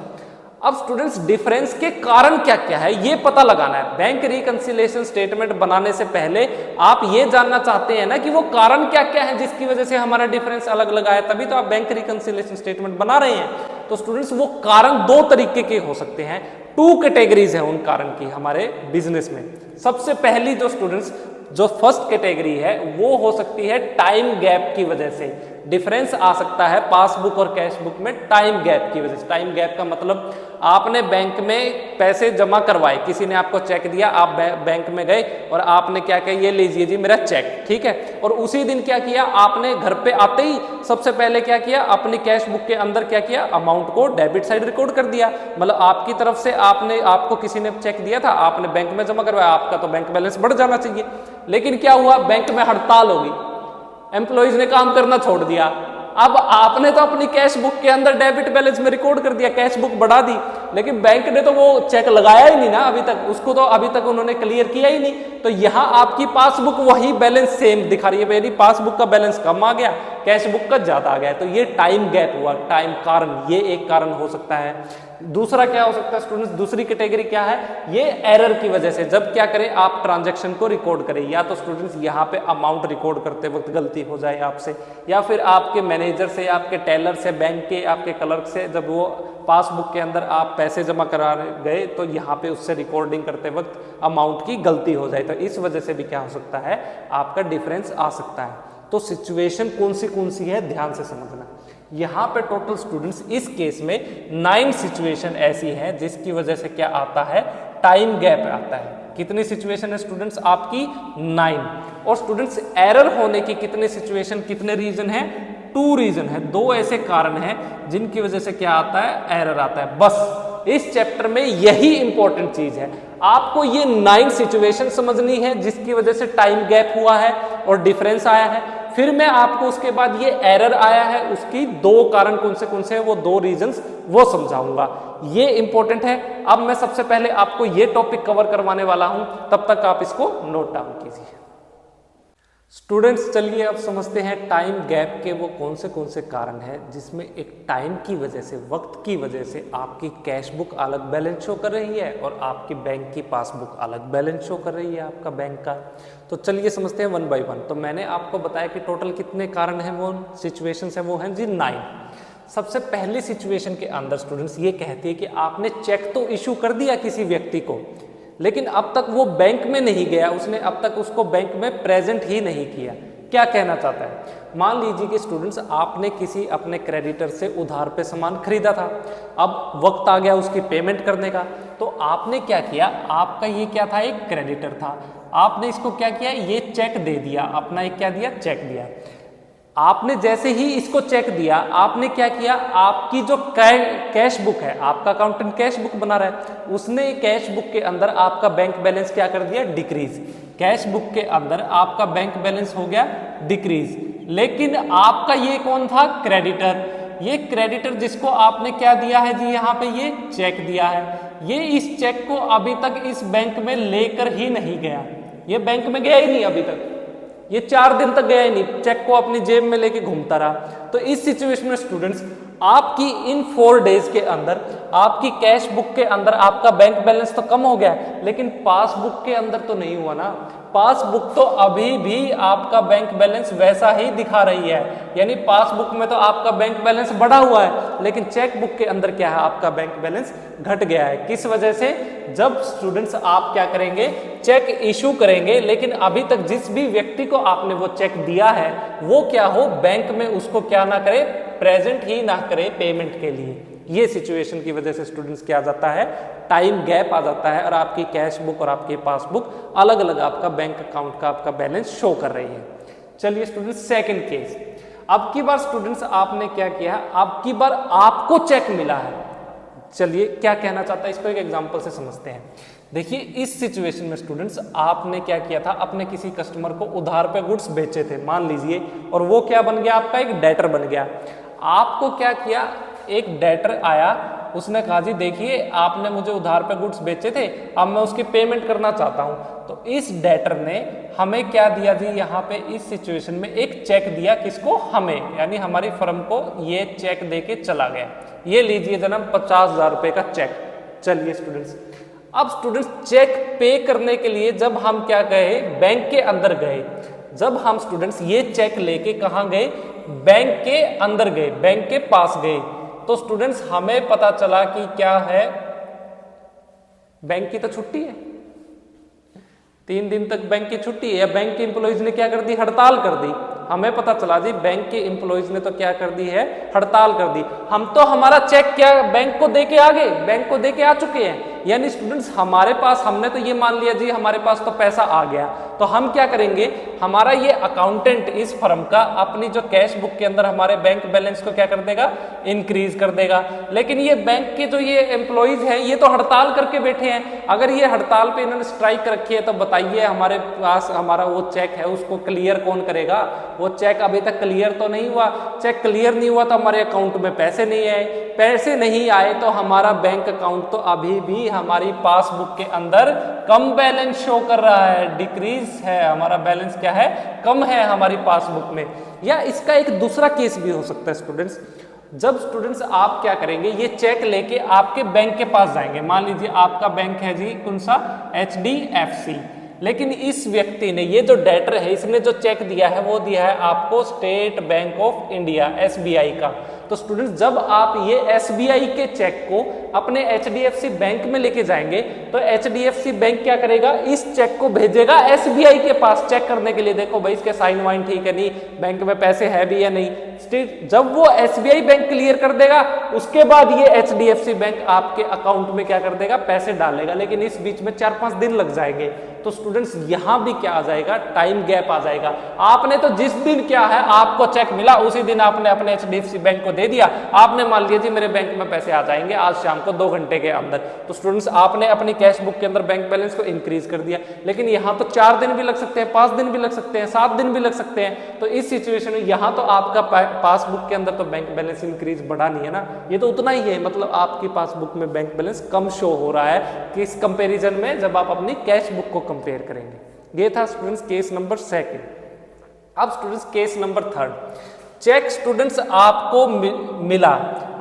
अब स्टूडेंट्स डिफरेंस के कारण क्या क्या है ये पता लगाना है। बैंक रिकंसिलिएशन स्टेटमेंट बनाने से पहले आप ये जानना चाहते हैं ना कि वो कारण क्या क्या है जिसकी वजह से हमारा डिफरेंस अलग अलग आया, तभी तो आप बैंक रिकंसिलिएशन स्टेटमेंट बना रहे हैं। तो स्टूडेंट्स वो कारण दो तरीके के हो सकते हैं, 2 कैटेगरीज है उन कारण की हमारे बिजनेस में। सबसे पहली जो स्टूडेंट्स जो फर्स्ट कैटेगरी है वो हो सकती है टाइम गैप की वजह से। डिफरेंस आ सकता है पासबुक और कैश बुक में टाइम गैप की वजह से। टाइम गैप का मतलब आपने बैंक में पैसे जमा करवाए, किसी ने आपको चेक दिया, आप बैंक में गए और आपने क्या किया, ये लीजिए जी मेरा चेक, ठीक है, और उसी दिन क्या किया आपने, घर पे आते ही सबसे पहले क्या किया, अपनी कैश बुक के अंदर क्या किया, अमाउंट को डेबिट साइड रिकॉर्ड कर दिया। मतलब आपकी तरफ से आपको किसी ने चेक दिया था, आपने बैंक में जमा करवाया, आपका तो बैंक बैलेंस बढ़ जाना चाहिए, लेकिन क्या हुआ, बैंक में हड़ताल होगी, एम्प्लॉइज ने काम करना छोड़ दिया। अब आपने तो अपनी कैश बुक के अंदर डेबिट बैलेंस में रिकॉर्ड कर दिया, कैश बुक बढ़ा दी, लेकिन बैंक ने तो वो चेक लगाया ही नहीं ना अभी तक, उसको तो अभी तक उन्होंने क्लियर किया ही नहीं। तो यहां आपकी पासबुक वही बैलेंस सेम दिखा रही है, मेरी पासबुक का बैलेंस कम आ गया, कैश बुक का ज्यादा आ गया। तो ये टाइम गैप हुआ, टाइम कारण, ये एक कारण हो सकता है। दूसरा क्या हो सकता है स्टूडेंट्स, दूसरी कैटेगरी क्या है, ये एरर की वजह से। जब क्या करें आप ट्रांजैक्शन को रिकॉर्ड करें, या तो स्टूडेंट्स यहाँ पे अमाउंट रिकॉर्ड करते वक्त गलती हो जाए आपसे, या फिर आपके मैनेजर से, आपके टेलर से, बैंक के आपके क्लर्क से जब वो पासबुक के अंदर आप पैसे जमा करा गए तो यहाँ पे उससे रिकॉर्डिंग करते वक्त अमाउंट की गलती हो जाए, तो इस वजह से भी क्या हो सकता है, आपका डिफरेंस आ सकता है। तो सिचुएशन कौन सी है ध्यान से समझना। यहाँ पे टोटल स्टूडेंट्स इस केस में 9 सिचुएशन ऐसी हैं जिसकी वजह से क्या आता है, टाइम गैप आता है। कितनी सिचुएशन है स्टूडेंट्स आपकी, 9। और स्टूडेंट्स एरर होने की कितने सिचुएशन, कितने रीजन है, 2 रीजन है, 2 ऐसे कारण हैं जिनकी वजह से क्या आता है, एरर आता है। बस इस चैप्टर में यही इंपॉर्टेंट चीज है, आपको ये 9 सिचुएशन समझनी है जिसकी वजह से टाइम गैप हुआ है और डिफरेंस आया है। फिर मैं आपको उसके बाद ये एरर आया है उसकी 2 कारण कौन से हैं, वो 2 रीजंस वो समझाऊंगा, ये इंपॉर्टेंट है। अब मैं सबसे पहले आपको ये टॉपिक कवर करवाने वाला हूं, तब तक आप इसको नोट डाउन कीजिए। स्टूडेंट्स चलिए अब समझते हैं टाइम गैप के वो कौन से कारण हैं जिसमें एक टाइम की वजह से, वक्त की वजह से आपकी कैश बुक अलग बैलेंस शो कर रही है और आपकी बैंक की पासबुक अलग बैलेंस शो कर रही है आपका बैंक का। तो चलिए समझते हैं 1 बाय 1। तो मैंने आपको बताया कि टोटल कितने कारण हैं, वो सिचुएशंस हैं, वो हैं जी 9। सबसे पहली सिचुएशन के अंदर स्टूडेंट्स ये कहती है कि आपने चेक तो इशू कर दिया किसी व्यक्ति को, लेकिन अब तक वो बैंक में नहीं गया, उसने अब तक उसको बैंक में प्रेजेंट ही नहीं किया। क्या कहना चाहता है, मान लीजिए कि स्टूडेंट्स आपने किसी अपने क्रेडिटर से उधार पे सामान खरीदा था, अब वक्त आ गया उसकी पेमेंट करने का, तो आपने क्या किया, आपका ये क्या था, एक क्रेडिटर था, आपने इसको क्या किया, ये चेक दे दिया, अपना एक क्या दिया, चेक दिया। आपने जैसे ही इसको चेक दिया, आपने क्या किया, आपकी जो कैश बुक है, आपका अकाउंटेंट कैश बुक बना रहा है, उसने कैश बुक के अंदर आपका बैंक बैलेंस क्या कर दिया, डिक्रीज। कैश बुक के अंदर आपका बैंक बैलेंस हो गया डिक्रीज। लेकिन आपका ये कौन था, क्रेडिटर। ये क्रेडिटर जिसको आपने क्या दिया है जी, यहाँ पे ये चेक दिया है, ये इस चेक को अभी तक इस बैंक में लेकर ही नहीं गया, ये बैंक में गया ही नहीं अभी तक, ये 4 दिन तक गया ही नहीं, चेक को अपनी जेब में लेके घूमता रहा। तो इस सिचुएशन में स्टूडेंट्स, आपकी इन 4 डेज के अंदर आपकी कैश बुक के अंदर आपका बैंक बैलेंस तो कम हो गया, लेकिन पासबुक के अंदर तो नहीं हुआ ना। पासबुक तो अभी भी आपका बैंक बैलेंस वैसा ही दिखा रही है, यानी पासबुक में तो आपका बैंक बैलेंस बढ़ा हुआ है, लेकिन चेक बुक के अंदर क्या है, आपका बैंक बैलेंस घट गया है। किस वजह से, जब स्टूडेंट्स आप क्या करेंगे, चेक इशू करेंगे, लेकिन अभी तक जिस भी व्यक्ति को आपने वो चेक दिया है वो क्या हो, बैंक में उसको क्या ना करे, प्रेजेंट ही ना करे पेमेंट के लिए। ये सिचुएशन की वजह से स्टूडेंट्स क्या आ जाता है, टाइम गैप आ जाता है और आपकी कैश बुक और आपकी पासबुक अलग अलग आपका बैंक अकाउंट का आपका बैलेंस शो कर रही है। चलिए स्टूडेंट्स, सेकंड केस। अब की बार स्टूडेंट्स आपने क्या किया, अब की बार आपको चेक मिला है। चलिए क्या कहना चाहता है, इसको एक एग्जांपल से समझते हैं। देखिए इस सिचुएशन में स्टूडेंट्स आपने क्या किया था, अपने किसी कस्टमर को उधार पे गुड्स बेचे थे मान लीजिए, और वो क्या बन गया, आपका एक डेटर बन गया। आपको क्या किया, एक डेटर आया, उसने कहा जी देखिए आपने मुझे उधार पे गुड्स बेचे थे, अब मैं उसकी पेमेंट करना चाहता हूं। तो इस डेटर ने हमें क्या दिया जी, यहाँ पे इस सिचुएशन में एक चेक दिया, किसको, हमें, यानी हमारी फर्म को ये चेक दे के चला गया। ये लीजिए जनाब 50,000 रुपए का चेक। चलिए स्टूडेंट्स, अब स्टूडेंट्स चेक पे करने के लिए जब हम क्या गए, बैंक के अंदर गए, जब हम स्टूडेंट्स ये चेक लेके कहाँ गए, बैंक के अंदर गए, बैंक के पास गए, तो स्टूडेंट्स हमें पता चला कि क्या है, बैंक की तो छुट्टी है, 3 दिन तक बैंक की छुट्टी है। बैंक के एम्प्लॉइज ने क्या कर दी, हड़ताल कर दी। हमें पता चला जी बैंक के एम्प्लॉइज ने तो क्या कर दी है, हड़ताल कर दी। हम तो हमारा चेक क्या बैंक को दे के आ गए, बैंक को दे के आ चुके हैं, यानी स्टूडेंट्स हमारे पास, हमने तो ये मान लिया जी हमारे पास तो पैसा आ गया। तो हम क्या करेंगे, हमारा ये अकाउंटेंट इस फर्म का अपनी जो कैश बुक के अंदर हमारे बैंक बैलेंस को क्या कर देगा, इंक्रीज कर देगा। लेकिन ये बैंक के जो ये एम्प्लॉइज हैं ये तो हड़ताल करके बैठे हैं। अगर ये हड़ताल पे इन्होंने स्ट्राइक रखी है तो बताइए हमारे पास हमारा वो चेक है उसको क्लियर कौन करेगा। वो चेक अभी तक क्लियर तो नहीं हुआ, चेक क्लियर नहीं हुआ तो हमारे अकाउंट में पैसे नहीं आए, पैसे नहीं आए तो हमारा बैंक अकाउंट तो अभी भी हमारी पासबुक के अंदर कम बैलेंस शो कर रहा है, डिक्रीज है, हमारा बैलेंस क्या है, कम है हमारी पासबुक में। या इसका एक दूसरा केस भी हो सकता है स्टूडेंट्स, जब स्टूडेंट्स आप क्या करेंगे, ये चेक लेके आपके बैंक के पास जाएंगे। मान लीजिए आपका बैंक है जी कौन सा, HDFC, लेकिन इस व्यक्ति ने, ये जो डेटर है, इसने जो चेक दिया है वो दिया है आपको state bank of India SBI का। तो स्टूडेंट्स जब आप ये SBI के चेक को अपने HDFC बैंक में लेके जाएंगे तो HDFC बैंक क्या करेगा, इस चेक को भेजेगा SBI के पास चेक करने के लिए, देखो भाई इसके साइन वाइन ठीक है नहीं, बैंक में पैसे है भी या नहीं। जब वो SBI बैंक क्लियर कर देगा उसके बाद ये HDFC बैंक आपके अकाउंट में क्या कर देगा, पैसे डालेगा, लेकिन इस बीच में 4-5 दिन लग जाएंगे। तो स्टूडेंट्स यहां भी क्या आ जाएगा, टाइम गैप आ जाएगा। आपने तो जिस दिन क्या है आपको चेक मिला उसी दिन आपने अपने HDFC बैंक को दे दिया, आपने मान लिया जी मेरे बैंक में पैसे आ जाएंगे आज शाम को 2 घंटे के अंदर। तो स्टूडेंट्स आपने अपनी कैश बुक के अंदर बैंक बैलेंस को इंक्रीज कर दिया, लेकिन यहाँ तो 4 दिन भी लग सकते हैं, 5 दिन भी लग सकते हैं, 7 दिन भी लग सकते हैं। तो इस सिचुएशन में यहाँ तो आपका पासबुक के अंदर तो बैंक बैलेंस इंक्रीज बढ़ा नहीं है ना, ये तो उतना ही है, मतलब आपकी पासबुक में बैंक बैलेंस कम शो हो रहा है किस कंपेरिजन में, जब आप अपनी कैश बुक को कंपेयर करेंगे। ये था स्टूडेंट्स केस नंबर 2। अब students case number 3, check students आपको मिला,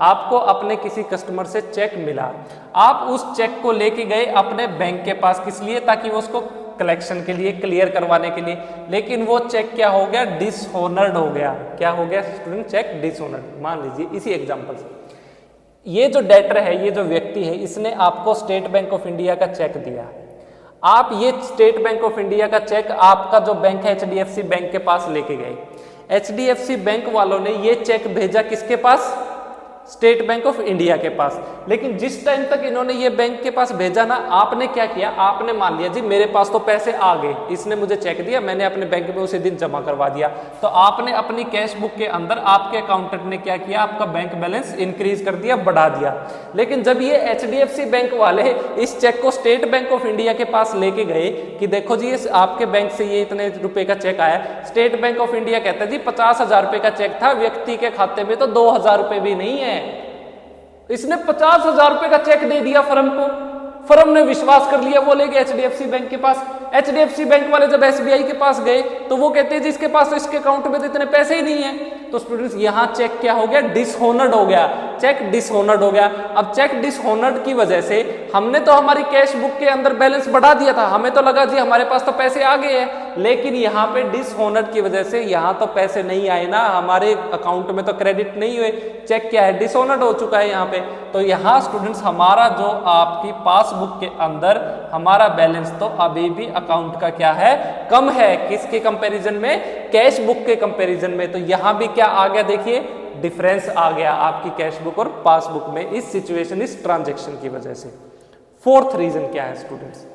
आपको अपने किसी कस्टमर से चेक मिला, आप उस चेक को लेके गए अपने बैंक के पास, किस लिए, ताकि वो उसको कलेक्शन के लिए, क्लियर करवाने के लिए, लेकिन वो चेक क्या हो गया, डिसऑनर्ड हो गया। क्या हो गया स्टूडेंट, चेक डिसऑनर्ड। मान लीजिए इसी एग्जांपल से ये जो डेटर है, ये जो व्यक्ति है, इसने आपको स्टेट बैंक ऑफ इंडिया का चेक दिया, आप ये स्टेट बैंक ऑफ इंडिया का चेक आपका जो बैंक है HDFC बैंक के पास लेके गए, HDFC बैंक वालों ने ये चेक भेजा किसके पास, स्टेट बैंक ऑफ इंडिया के पास। लेकिन जिस टाइम तक इन्होंने ये बैंक के पास भेजा ना, आपने क्या किया, आपने मान लिया जी मेरे पास तो पैसे आ गए, इसने मुझे चेक दिया, मैंने अपने बैंक में उसी दिन जमा करवा दिया, तो आपने अपनी कैश बुक के अंदर आपके अकाउंटेंट ने क्या किया, आपका बैंक बैलेंस इंक्रीज कर दिया, बढ़ा दिया। लेकिन जब ये HDFC बैंक वाले इस चेक को स्टेट बैंक ऑफ इंडिया के पास लेके गए कि देखो जी ये आपके बैंक से ये इतने रुपए का चेक आया, स्टेट बैंक ऑफ इंडिया कहता है जी 50,000 रुपए का चेक था, व्यक्ति के खाते में तो 2,000 रुपए भी नहीं है। इसने 50,000 रुपए का चेक दे दिया फर्म को, फर्म ने विश्वास कर लिया, वो ले गए HDFC बैंक के पास। HDFC बैंक वाले जब SBI के पास गए तो वो कहते हैं जी इसके पास तो इसके अकाउंट में तो इतने पैसे ही नहीं है। तो स्टूडेंट्स यहाँ चेक क्या हो गया, डिसहोनर्ड हो गया, चेक डिसहोनर्ड हो गया। अब चेक डिसहोनर्ड की वजह से हमने तो हमारी कैश बुक के अंदर बैलेंस बढ़ा दिया था, हमें तो लगा जी हमारे पास तो पैसे आ गए हैं, लेकिन यहाँ पे डिसहोनर्ड की वजह से यहाँ तो पैसे नहीं आए ना, हमारे अकाउंट में तो क्रेडिट नहीं हुए, चेक क्या है, डिसहोनर्ड हो चुका है यहाँ पे। तो यहाँ स्टूडेंट्स हमारा जो आपकी पासबुक के अंदर हमारा बैलेंस तो अभी भी अकाउंट का क्या है, कम है, किसके कंपैरिजन में, कैश बुक के कंपैरिजन में। तो यहाँ भी क्या आ गया, देखिए डिफरेंस आ गया आपकी कैश बुक और पासबुक में, इस सिचुएशन, इस ट्रांजैक्शन की वजह से। फोर्थ रीजन क्या है students,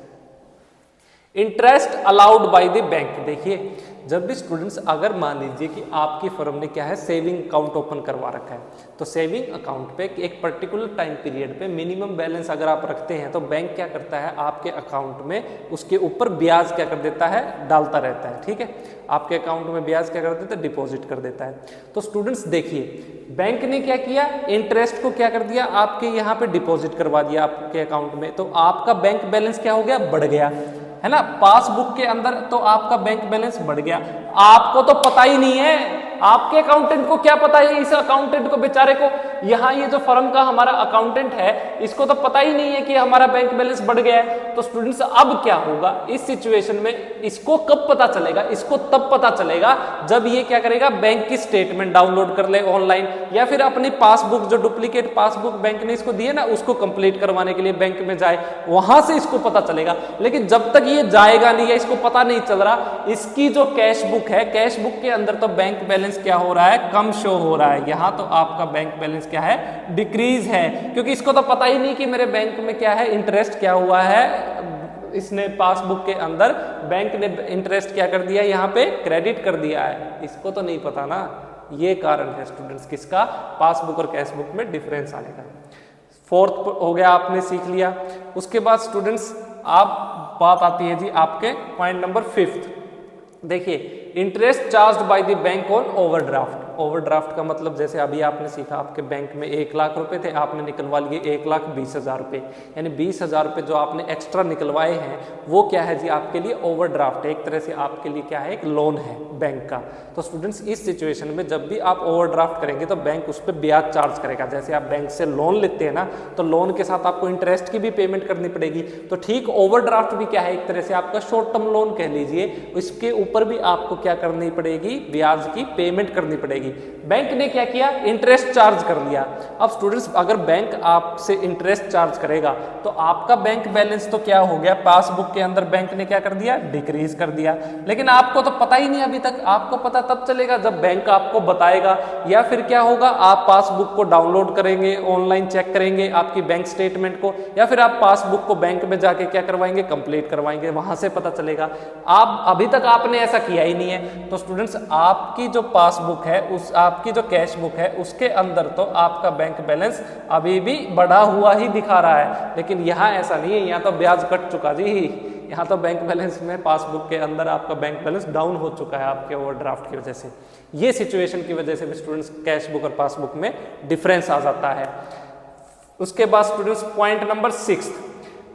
interest allowed by the bank. देखिए जब भी स्टूडेंट्स, अगर मान लीजिए कि आपकी फर्म ने क्या है, सेविंग अकाउंट ओपन करवा रखा है, तो सेविंग अकाउंट पे एक पर्टिकुलर टाइम पीरियड पे मिनिमम बैलेंस अगर आप रखते हैं तो बैंक क्या करता है, आपके अकाउंट में उसके ऊपर ब्याज क्या कर देता है, डालता रहता है। ठीक है, आपके अकाउंट में ब्याज क्या कर देता है, डिपॉजिट कर देता है। तो स्टूडेंट्स देखिए बैंक ने क्या किया, इंटरेस्ट को क्या कर दिया, आपके यहाँ पे डिपॉजिट करवा दिया आपके अकाउंट में, तो आपका बैंक बैलेंस क्या हो गया, बढ़ गया, है ना। पासबुक के अंदर तो आपका बैंक बैलेंस बढ़ गया, आपको तो पता ही नहीं है, आपके अकाउंटेंट को क्या पता है, इस अकाउंटेंट को बेचारे को, यहाँ ये जो फर्म का हमारा अकाउंटेंट है इसको तो पता ही नहीं है कि हमारा बैंक बैलेंस बढ़ गया है। तो स्टूडेंट्स अब क्या होगा इस सिचुएशन में, इसको कब पता चलेगा, इसको तब पता चलेगा जब ये क्या करेगा, बैंक की स्टेटमेंट डाउनलोड कर ले ऑनलाइन, या फिर अपनी पासबुक जो डुप्लीकेट पासबुक बैंक ने इसको दी है ना, उसको कंप्लीट करवाने के लिए बैंक में जाए, वहां से इसको पता चलेगा। लेकिन जब तक ये जाएगा नहीं या इसको पता नहीं चल रहा, इसकी जो कैश बुक है, कैश बुक के अंदर तो बैंक बैलेंस क्या हो रहा है, कम शो हो रहा है, यहां तो आपका बैंक बैलेंस क्या है, डिक्रीज है, क्योंकि इसको तो पता ही नहीं कि मेरे बैंक में क्या है, इंटरेस्ट क्या हुआ है। इसने पासबुक के अंदर बैंक ने इंटरेस्ट क्या कर दिया, यहाँ पे क्रेडिट कर दिया है, इसको तो नहीं पता ना। ये कारण है स्टूडेंट्स किसका, पासबुक और कैश बुक में डिफरेंस आने का। फोर्थ हो गया, आपने सीख लिया। उसके बाद स्टूडेंट्स आप बात आती है जी आपके पॉइंट नंबर 5। देखिए interest charged by the bank on overdraft. Overdraft का मतलब जैसे अभी आपने सीखा, आपके बैंक में 1 लाख रुपए थे, आपने निकलवा लिए 1,20,000 रुपए, यानी 20,000 रुपए जो आपने एक्स्ट्रा निकलवाए हैं वो क्या है जी, आपके लिए ओवरड्राफ्ट है, एक तरह से आपके लिए क्या है, एक लोन है बैंक का। तो स्टूडेंट्स इस सिचुएशन में जब भी आप ओवरड्राफ्ट करेंगे तो बैंक उस पर ब्याज चार्ज करेगा। जैसे आप बैंक से लोन लेते हैं ना, तो लोन के साथ आपको इंटरेस्ट की भी पेमेंट करनी पड़ेगी। तो ठीक ओवरड्राफ्ट भी क्या है, एक तरह से आपका शॉर्ट टर्म लोन कह लीजिए, इसके ऊपर भी आपको क्या करनी पड़ेगी, ब्याज की पेमेंट करनी पड़ेगी। बैंक ने क्या किया, इंटरेस्ट चार्ज कर लिया। अब स्टूडेंट्स अगर बैंक आपसे इंटरेस्ट चार्ज करेगा तो आपका बैंक बैलेंस तो क्या हो गया, पासबुक के अंदर बैंक ने क्या कर दिया, डिक्रीज कर दिया। लेकिन आपको तो पता ही नहीं अभी तक, आपको पता तब चलेगा जब बैंक आपको बताएगा, या फिर क्या होगा, आप पासबुक को डाउनलोड करेंगे, ऑनलाइन चेक करेंगे आपकी बैंक स्टेटमेंट को, या फिर आप पासबुक को बैंक में जाके क्या करवाएंगे, कंप्लीट करवाएंगे, वहां से पता चलेगा। आप अभी तक आपने ऐसा किया ही नहीं है। तो स्टूडेंट्स आपकी जो पासबुक है, उस आपकी जो कैश बुक है, उसके अंदर तो आपका बैंक बैलेंस अभी भी बढ़ा हुआ ही दिखा रहा है, लेकिन यहाँ ऐसा नहीं है, यहाँ तो ब्याज कट चुका जी, यहाँ तो बैंक बैलेंस में, पासबुक के अंदर आपका बैंक बैलेंस डाउन हो चुका है आपके ओवरड्राफ्ट की वजह से। ये सिचुएशन की वजह से भी स्टूडेंट्स कैश बुक और पासबुक में डिफरेंस आ जाता है। उसके बाद students point number 6,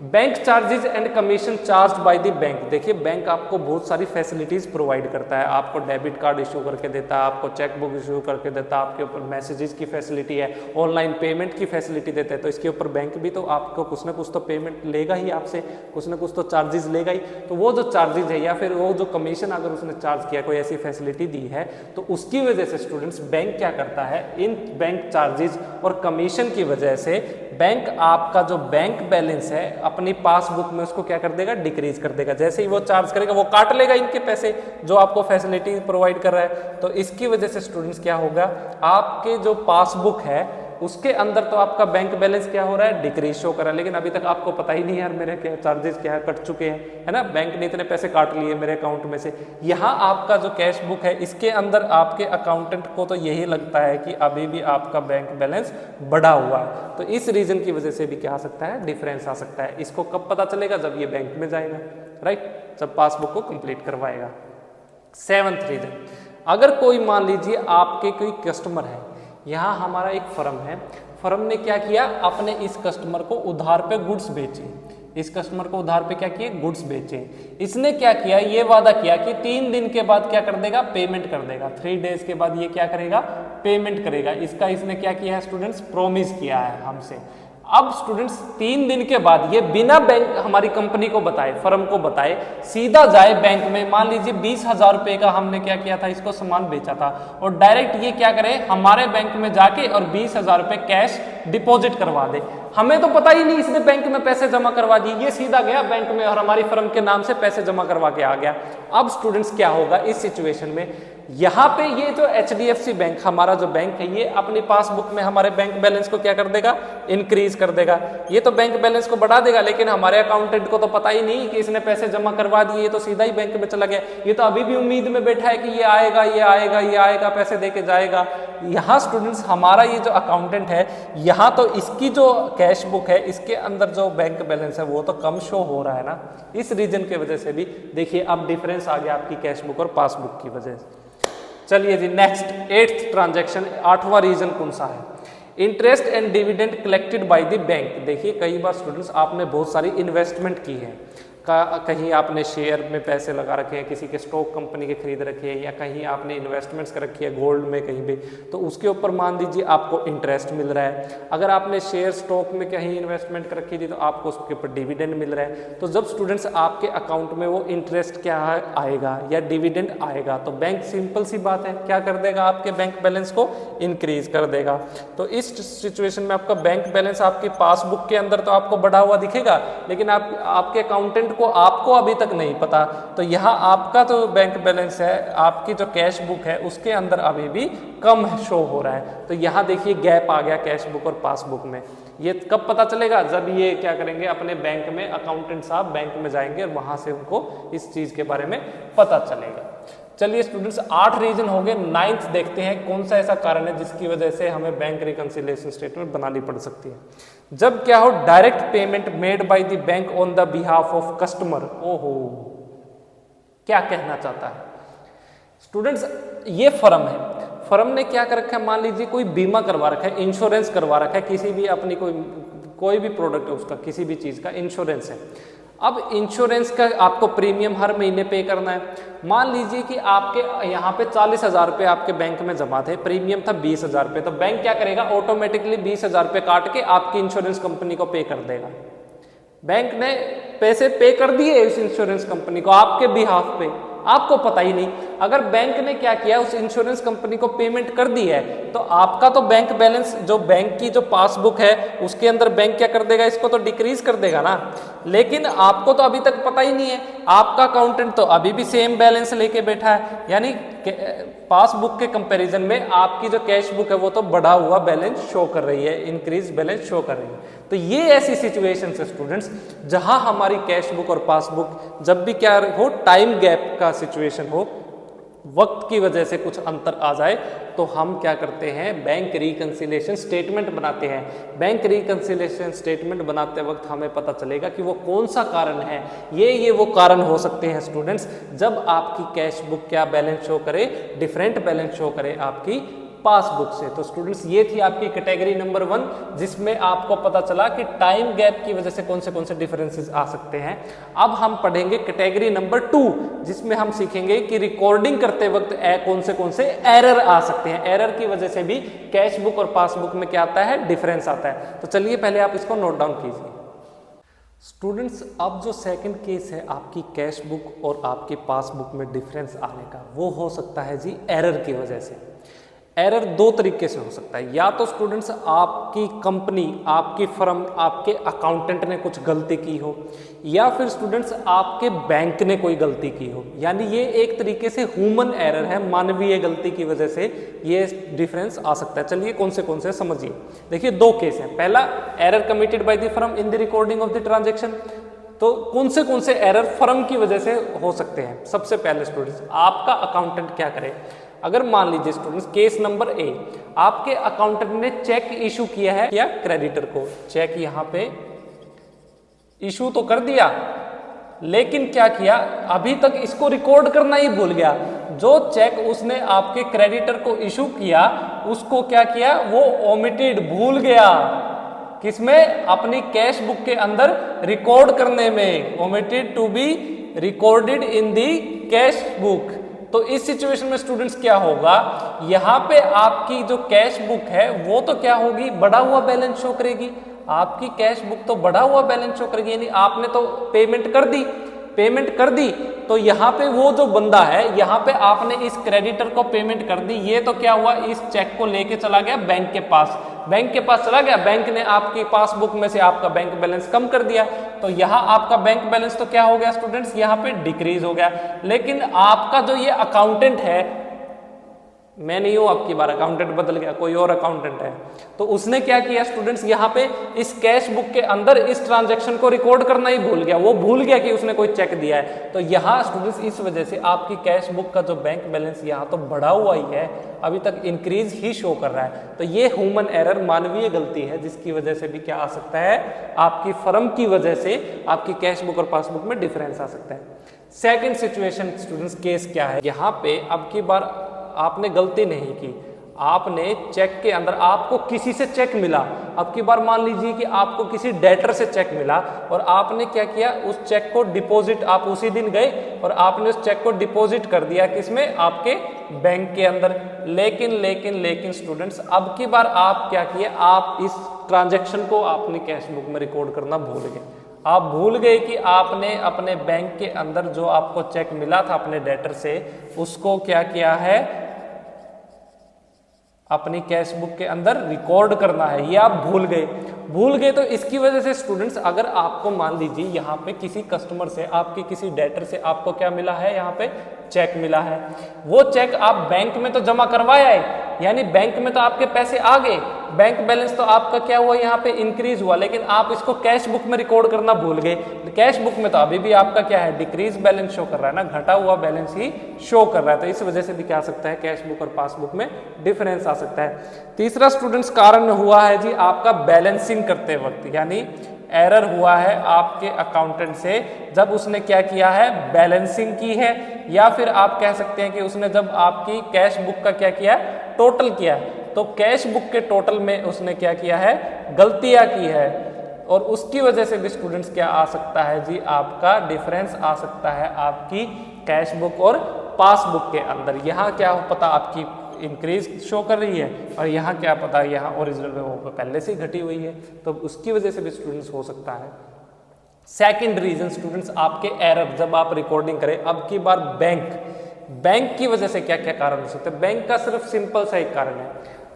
bank charges and commission charge by the bank. देखिए बैंक आपको बहुत सारी फैसिलिटीज प्रोवाइड करता है, आपको डेबिट कार्ड इशू करके देता है, आपको चेक बुक इशू करके देता है, आपके ऊपर मैसेजेस की फैसिलिटी है, ऑनलाइन पेमेंट की फैसिलिटी देता है। तो इसके ऊपर बैंक भी तो आपको कुछ ना कुछ तो पेमेंट लेगा ही, आपसे कुछ ना कुछ तो चार्जेस लेगा ही। तो वो जो चार्जेज है या फिर वो जो कमीशन अगर उसने चार्ज किया, कोई ऐसी फैसिलिटी दी है, तो उसकी वजह से स्टूडेंट्स बैंक क्या करता है, इन बैंक चार्जेज और कमीशन की वजह से बैंक आपका जो बैंक बैलेंस है अपनी पासबुक में उसको क्या कर देगा, डिक्रीज कर देगा। जैसे ही वो चार्ज करेगा वो काट लेगा इनके पैसे जो आपको फैसिलिटी प्रोवाइड कर रहा है। तो इसकी वजह से स्टूडेंट्स क्या होगा, आपके जो पासबुक है उसके अंदर तो आपका बैंक बैलेंस क्या हो रहा है, डिक्रीज शो कर रहा है, लेकिन अभी तक आपको पता ही नहीं यार मेरे क्या चार्जेस क्या है, कट चुके हैं, है ना, बैंक ने इतने पैसे काट लिए मेरे अकाउंट में से। यहाँ आपका जो कैश बुक है इसके अंदर आपके अकाउंटेंट को तो यही लगता है कि अभी भी आपका बैंक बैलेंस बढ़ा हुआ है, तो इस रीजन की वजह से भी क्या आ सकता है, डिफरेंस आ सकता है। इसको कब पता चलेगा, जब ये बैंक में जाएगा, राइट, जब पासबुक को कंप्लीट करवाएगा। 7th रीजन, अगर कोई मान लीजिए आपके कोई कस्टमर है, यहाँ हमारा एक फर्म है, फर्म ने क्या किया, अपने इस कस्टमर को उधार पे गुड्स बेचे, इस कस्टमर को उधार पे क्या किए, गुड्स बेचे। इसने क्या किया, ये वादा किया कि 3 दिन के बाद क्या कर देगा, पेमेंट कर देगा, 3 डेज के बाद ये क्या करेगा, पेमेंट करेगा। इसका इसने क्या किया है स्टूडेंट्स, प्रॉमिस किया है हमसे। अब स्टूडेंट्स 3 दिन के बाद ये बिना बैंक हमारी कंपनी को बताए, फर्म को बताए, सीधा जाए बैंक में, मान लीजिए 20,000 रुपए का हमने क्या किया था, इसको सामान बेचा था, और डायरेक्ट ये क्या करे, हमारे बैंक में जाके और 20,000 रुपए कैश डिपॉजिट करवा दे। हमें तो पता ही नहीं इसने बैंक में पैसे जमा करवा दिए, ये सीधा गया बैंक में और हमारी फर्म के नाम से पैसे जमा करवा के आ गया। अब स्टूडेंट्स क्या होगा इस सिचुएशन में, यहाँ पे ये जो HDFC बैंक हमारा जो बैंक है, ये अपनी पासबुक में हमारे बैंक बैलेंस को क्या कर देगा, इंक्रीज कर देगा। ये तो बैंक बैलेंस को बढ़ा देगा, लेकिन हमारे अकाउंटेंट को तो पता ही नहीं कि इसने पैसे जमा करवा दिए, ये तो सीधा ही बैंक में चला गया। ये तो अभी भी उम्मीद में बैठा है कि ये आएगा, ये आएगा, ये आएगा, पैसे दे के जाएगा। यहाँ स्टूडेंट्स हमारा ये जो अकाउंटेंट है, यहाँ तो इसकी जो कैश बुक है, इसके अंदर जो बैंक बैलेंस है वो तो कम शो हो रहा है ना। इस रीजन की वजह से भी देखिए अब डिफरेंस आ गया आपकी कैश बुक और पासबुक की वजह से। चलिए जी नेक्स्ट 8th ट्रांजैक्शन, 8वां रीजन कौन सा है, interest and dividend collected by the bank. देखिए कई बार स्टूडेंट्स आपने बहुत सारी इन्वेस्टमेंट की है, कहीं आपने शेयर में पैसे लगा रखे हैं, किसी के स्टॉक कंपनी के खरीद रखे हैं, या कहीं आपने इन्वेस्टमेंट्स कर रखी है गोल्ड में कहीं भी, तो उसके ऊपर मान लीजिए आपको इंटरेस्ट मिल रहा है। अगर आपने शेयर स्टॉक में कहीं इन्वेस्टमेंट कर रखी थी तो आपको उसके ऊपर डिविडेंड मिल रहा है। तो जब स्टूडेंट्स आपके अकाउंट में वो इंटरेस्ट क्या आएगा या डिविडेंड आएगा, तो बैंक सिंपल सी बात है क्या कर देगा, आपके बैंक बैलेंस को इंक्रीज कर देगा। तो इस सिचुएशन में आपका बैंक बैलेंस आपकी पासबुक के अंदर तो आपको बढ़ा हुआ दिखेगा, लेकिन आपके अकाउंटेंट को आपको अभी तक नहीं पता। तो यहाँ आपका जो बैंक बैलेंस है, आपकी जो कैश बुक है, उसके अंदर अभी भी कम शो हो रहा है। तो यहाँ देखिए गैप आ गया कैश बुक और पासबुक में। ये कब पता चलेगा, जब ये क्या करेंगे, अपने बैंक में अकाउंटेंट साहब बैंक में जाएंगे और वहां से उनको इस चीज के बारे में पता चलेगा। चलिए स्टूडेंट्स 8 रीजन हो गए। 9th देखते हैं कौन सा ऐसा कारण है जिसकी वजह से हमें बैंक रिकंसिलिएशन स्टेटमेंट बनानी पड़ सकती है। जब क्या हो, direct payment made by the bank on the behalf of customer. ओहो, क्या कहना चाहता है स्टूडेंट्स, ये फर्म है, फर्म ने क्या कर रखा है, मान लीजिए कोई बीमा करवा रखा है, इंश्योरेंस करवा रखा है, किसी भी अपनी कोई भी प्रोडक्ट है उसका, किसी भी चीज का इंश्योरेंस है। अब इंश्योरेंस का आपको प्रीमियम हर महीने पे करना है। मान लीजिए कि आपके यहाँ पे 40,000 रुपये आपके बैंक में जमा थे, प्रीमियम था 20,000 रुपये, तो बैंक क्या करेगा, ऑटोमेटिकली 20,000 रुपये काट के आपकी इंश्योरेंस कंपनी को पे कर देगा। बैंक ने पैसे पे कर दिए उस इंश्योरेंस कंपनी को आपके बिहाफ पे, आपको पता ही नहीं। अगर बैंक ने क्या किया, उस इंश्योरेंस कंपनी को पेमेंट कर दी है, तो आपका तो बैंक बैलेंस, जो बैंक की जो पासबुक है उसके अंदर बैंक क्या कर देगा, इसको तो डिक्रीज कर देगा ना। लेकिन आपको तो अभी तक पता ही नहीं है, आपका अकाउंटेंट तो अभी भी सेम बैलेंस लेके बैठा है, यानी पासबुक के कंपैरिजन में आपकी जो कैश बुक है वो तो बढ़ा हुआ बैलेंस शो कर रही है, इंक्रीज बैलेंस शो कर रही है। तो ये ऐसी सिचुएशन है स्टूडेंट्स जहां हमारी कैश बुक और पासबुक जब भी क्या हो, टाइम गैप का सिचुएशन हो, वक्त की वजह से कुछ अंतर आ जाए, तो हम क्या करते हैं, बैंक रिकंसिलिएशन स्टेटमेंट बनाते हैं। बैंक रिकंसिलिएशन स्टेटमेंट बनाते वक्त हमें पता चलेगा कि वो कौन सा कारण है। ये वो कारण हो सकते हैं स्टूडेंट्स, जब आपकी कैश बुक क्या बैलेंस शो करे, डिफरेंट बैलेंस शो करे आपकी पासबुक से। तो स्टूडेंट्स ये थी आपकी कैटेगरी नंबर 1, जिसमें आपको पता चला कि टाइम गैप की वजह से कौन से डिफरेंसेस आ सकते हैं। अब हम पढ़ेंगे कैटेगरी नंबर 2, जिसमें हम सीखेंगे कि रिकॉर्डिंग करते वक्त कौन से एरर आ सकते हैं। एरर की वजह से भी कैश बुक और पासबुक में क्या आता है, डिफरेंस आता है। तो चलिए पहले आप इसको नोट डाउन कीजिए स्टूडेंट्स। अब जो सेकंड केस है आपकी कैश बुक और आपकी पासबुक में डिफरेंस आने का, वो हो सकता है जी एरर की वजह से। एरर दो तरीके से हो सकता है, या तो स्टूडेंट्स आपकी कंपनी, आपकी फर्म, आपके अकाउंटेंट ने कुछ गलती की हो, या फिर स्टूडेंट्स आपके बैंक ने कोई गलती की हो। यानी ये एक तरीके से ह्यूमन एरर है, मानवीय गलती की वजह से ये डिफरेंस आ सकता है। चलिए कौन से समझिए। देखिए दो केस हैं। पहला, error committed by the firm in the recording of the transaction. तो कौन से एरर फर्म की वजह से हो सकते हैं। सबसे पहले स्टूडेंट्स, आपका अकाउंटेंट क्या करे, अगर मान लीजिए स्टूडेंट्स केस नंबर ए, आपके अकाउंटेंट ने चेक इशू किया है या क्रेडिटर को, चेक यहां पे इशू तो कर दिया, लेकिन क्या किया, अभी तक इसको रिकॉर्ड करना ही भूल गया। जो चेक उसने आपके क्रेडिटर को इशू किया उसको क्या किया, वो ओमिटेड, भूल गया। किसमें, अपनी कैश बुक के अंदर रिकॉर्ड करने में, omitted to be recorded in the cash book. तो इस सिचुएशन में स्टूडेंट्स क्या होगा, यहां पे आपकी जो कैश बुक है वो तो क्या होगी, बढ़ा हुआ बैलेंस शो करेगी। आपकी कैश बुक तो बढ़ा हुआ बैलेंस शो करेगी, यानी आपने तो पेमेंट कर दी, तो यहाँ पे वो जो बंदा है, यहाँ पे आपने इस क्रेडिटर को पेमेंट कर दी, ये तो क्या हुआ, इस चेक को लेके चला गया बैंक के पास चला गया, बैंक ने आपकी पासबुक में से आपका बैंक बैलेंस कम कर दिया, तो यहाँ आपका बैंक बैलेंस तो क्या हो गया स्टूडेंट्स, यहाँ पे डिक्रीज हो गया। लेकिन आपका जो ये अकाउंटेंट है, मैं नहीं हूं आपकी बार, अकाउंटेंट बदल गया, कोई और अकाउंटेंट है, तो उसने क्या किया स्टूडेंट्स, यहाँ पे इस कैश बुक के अंदर इस ट्रांजैक्शन को रिकॉर्ड करना ही भूल गया, वो भूल गया कि उसने कोई चेक दिया है। तो यहाँ स्टूडेंट्स इस वजह से आपकी कैश बुक का जो बैंक बैलेंस यहाँ तो बढ़ा हुआ ही है, अभी तक इंक्रीज ही शो कर रहा है। तो ये ह्यूमन एरर, मानवीय गलती है, जिसकी वजह से भी क्या आ सकता है, आपकी फर्म की वजह से आपकी कैश बुक और पासबुक में डिफरेंस आ सकता है। सेकेंड सिचुएशन स्टूडेंट्स, केस क्या है, यहाँ पे अब की बार आपने गलती नहीं की, आपने चेक के अंदर, आपको किसी से चेक मिला, अब की बार मान लीजिए कि आपको किसी डेटर से चेक मिला और आपने क्या किया, उस चेक को डिपॉजिट, आप उसी दिन गए और आपने उस चेक को डिपॉजिट कर दिया, किसमें, आपके बैंक के अंदर। लेकिन स्टूडेंट्स अब की बार आप क्या किए, आप इस ट्रांजैक्शन को आपने कैश बुक में रिकॉर्ड करना भूल गए। आप भूल गए कि आपने अपने बैंक के अंदर जो आपको चेक मिला था अपने डेटर से, उसको क्या किया है, अपनी कैश बुक के अंदर रिकॉर्ड करना है, ये आप भूल गए। तो इसकी वजह से स्टूडेंट्स, अगर आपको मान लीजिए यहाँ पे किसी कस्टमर से, आपके किसी डेटर से आपको क्या मिला है, यहाँ पे चेक मिला है, वो चेक आप बैंक में तो जमा करवाया है, यानी बैंक में तो आपके पैसे आ गए, बैंक बैलेंस तो आपका क्या हुआ, यहाँ पे इंक्रीज हुआ, लेकिन आप इसको कैश बुक में रिकॉर्ड करना भूल गए। कैश बुक में तो अभी भी आपका क्या है, डिक्रीज बैलेंस शो कर रहा है ना, घटा हुआ बैलेंस ही शो कर रहा है। तो इस वजह से भी क्या आ सकता है, कैश बुक और पासबुक में डिफरेंस आ सकता है। तीसरा स्टूडेंट्स कारण हुआ है जी आपका बैलेंसिंग करते वक्त, यानी एरर हुआ है आपके अकाउंटेंट से, जब उसने क्या किया है, बैलेंसिंग की है, या फिर आप कह सकते हैं कि उसने जब आपकी कैश बुक का क्या किया, टोटल किया, तो कैश बुक के टोटल में उसने क्या किया है, गलतियां की है, और उसकी वजह से भी स्टूडेंट्स क्या आ सकता है जी, आपका डिफरेंस आ सकता है आपकी कैश बुक और पासबुक के अंदर। यहाँ क्या हो पता, आपकी इंक्रीज शो कर रही है, और यहाँ क्या पता, यहाँ ओरिजिनल में वो पहले से ही घटी हुई है, तो उसकी वजह से भी स्टूडेंट्स हो सकता है। सेकंड रीजन स्टूडेंट्स, आपके एरर जब आप रिकॉर्डिंग करें, अब की बार बैंक की वजह से क्या क्या कारण हो सकते हैं। बैंक का सिर्फ सिंपल सा एक कारण है,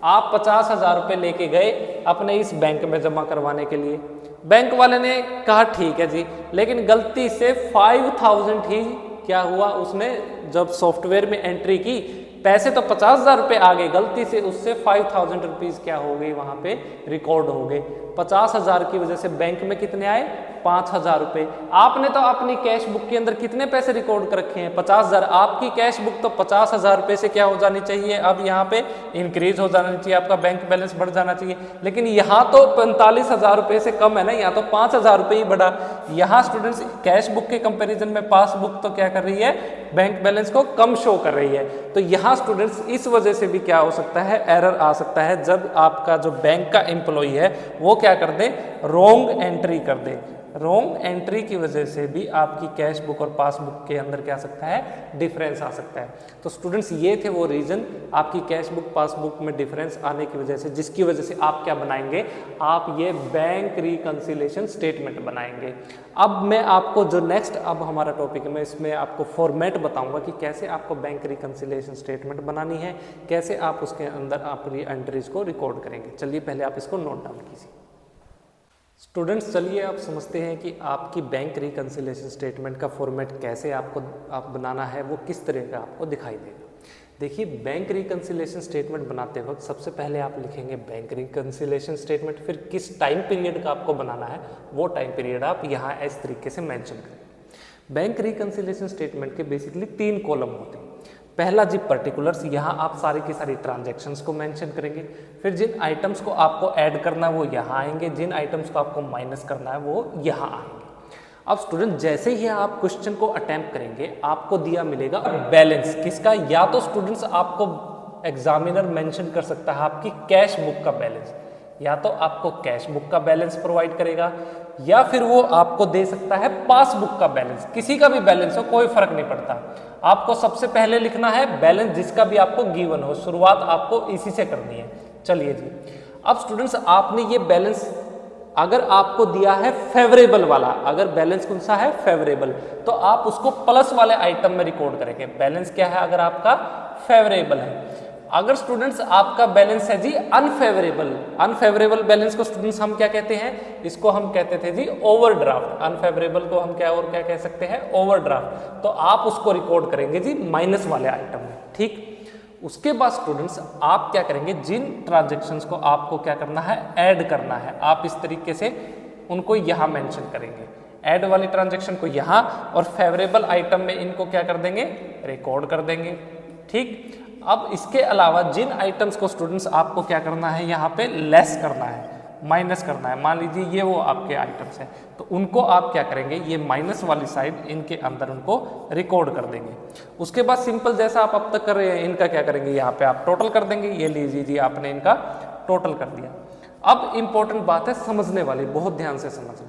आप 50,000 रुपये लेके गए अपने इस बैंक में जमा करवाने के लिए, बैंक वाले ने कहा ठीक है जी, लेकिन गलती से 5,000 ही क्या हुआ, उसने जब सॉफ्टवेयर में एंट्री की, पैसे तो 50,000 रुपये आ गए, गलती से उससे 5,000 रुपीज क्या हो गई, वहां पे रिकॉर्ड हो गए। 50,000 की वजह से बैंक में कितने आए, 5,000 रुपये। आपने तो अपनी कैश बुक के अंदर कितने पैसे रिकॉर्ड कर रखे हैं, 50,000। आपकी कैश बुक तो 50,000 रुपये से क्या हो जानी चाहिए, अब यहाँ पे इंक्रीज हो जाना चाहिए, आपका बैंक बैलेंस बढ़ जाना चाहिए, लेकिन यहाँ तो 45,000 रुपये से कम है ना, यहाँ तो 5,000 रुपये ही बढ़ा। यहाँ स्टूडेंट्स कैश बुक के कंपेरिजन में पासबुक तो क्या कर रही है, बैंक बैलेंस को कम शो कर रही है। तो यहाँ स्टूडेंट्स इस वजह से भी क्या हो सकता है, एरर आ सकता है, जब आपका जो बैंक का एम्प्लॉई है वो क्या कर दे, रॉन्ग एंट्री कर दे। रॉन्ग एंट्री की वजह से भी आपकी कैश बुक और पासबुक के अंदर क्या आ सकता है, डिफरेंस आ सकता है। तो स्टूडेंट्स ये थे वो रीजन आपकी कैश बुक पासबुक में डिफरेंस आने की वजह से, जिसकी वजह से आप क्या बनाएंगे, आप ये बैंक रिकंसिलिएशन स्टेटमेंट बनाएंगे। अब मैं आपको जो नेक्स्ट अब हमारा टॉपिक है, मैं इसमें आपको फॉर्मेट बताऊंगा कि कैसे आपको बैंक रिकंसिलिएशन स्टेटमेंट बनानी है, कैसे आप उसके अंदर अपनी एंट्रीज को रिकॉर्ड करेंगे। चलिए पहले आप इसको नोट डाउन कीजिए। स्टूडेंट्स चलिए आप समझते हैं कि आपकी बैंक रिकंसिलिएशन स्टेटमेंट का फॉर्मेट कैसे आप बनाना है, वो किस तरह का आपको दिखाई देगा। देखिए बैंक रिकंसिलिएशन स्टेटमेंट बनाते वक्त सबसे पहले आप लिखेंगे बैंक रिकंसिलिएशन स्टेटमेंट, फिर किस टाइम पीरियड का आपको बनाना है वो टाइम पीरियड आप यहाँ इस तरीके से मेंशन करें। बैंक रिकंसिलिएशन स्टेटमेंट के बेसिकली 3 कॉलम होते हैं। पहला जी पर्टिकुलर्स, यहाँ आप सारी की सारी ट्रांजैक्शंस को मेंशन करेंगे, फिर जिन आइटम्स को आपको ऐड करना है वो यहाँ आएंगे, जिन आइटम्स को आपको माइनस करना है वो यहाँ आएंगे। अब स्टूडेंट जैसे ही आप क्वेश्चन को अटेम्प्ट करेंगे आपको दिया मिलेगा बैलेंस किसका, या तो स्टूडेंट्स आपको एग्जामिनर मेंशन कर सकता है आपकी कैश बुक का बैलेंस, या तो आपको कैश बुक का बैलेंस प्रोवाइड करेगा या फिर वो आपको दे सकता है पासबुक का बैलेंस। किसी का भी बैलेंस हो कोई फर्क नहीं पड़ता, आपको सबसे पहले लिखना है बैलेंस जिसका भी आपको गिवन हो, शुरुआत आपको इसी से करनी है। चलिए जी, अब स्टूडेंट्स आपने ये बैलेंस अगर आपको दिया है फेवरेबल वाला, अगर बैलेंस कौन सा है फेवरेबल, तो आप उसको प्लस वाले आइटम में रिकॉर्ड करेंगे। बैलेंस क्या है अगर आपका फेवरेबल है। अगर स्टूडेंट्स आपका बैलेंस है जी अनफेवरेबल, अनफेवरेबल बैलेंस को स्टूडेंट्स हम क्या कहते हैं, इसको हम कहते थे जी ओवरड्राफ्ट। अनफेवरेबल को हम क्या और क्या कह सकते हैं, ओवरड्राफ्ट। तो आप उसको रिकॉर्ड करेंगे जी माइनस वाले आइटम में, ठीक। उसके बाद स्टूडेंट्स आप क्या करेंगे, जिन ट्रांजैक्शंस को आपको क्या करना है, ऐड करना है, आप इस तरीके से उनको यहाँ मेंशन करेंगे। ऐड वाली ट्रांजैक्शन को यहाँ और फेवरेबल आइटम में इनको क्या कर देंगे, रिकॉर्ड कर देंगे, ठीक। अब इसके अलावा जिन आइटम्स को स्टूडेंट्स आपको क्या करना है, यहाँ पे लेस करना है, माइनस करना है, मान लीजिए ये वो आपके आइटम्स हैं, तो उनको आप क्या करेंगे, ये माइनस वाली साइड इनके अंदर उनको रिकॉर्ड कर देंगे। उसके बाद सिंपल जैसा आप अब तक कर रहे हैं, इनका क्या करेंगे, यहाँ पे आप टोटल कर देंगे। ये लीजिए जी आपने इनका टोटल कर दिया। अब इंपॉर्टेंट बात है समझने वाली, बहुत ध्यान से समझना।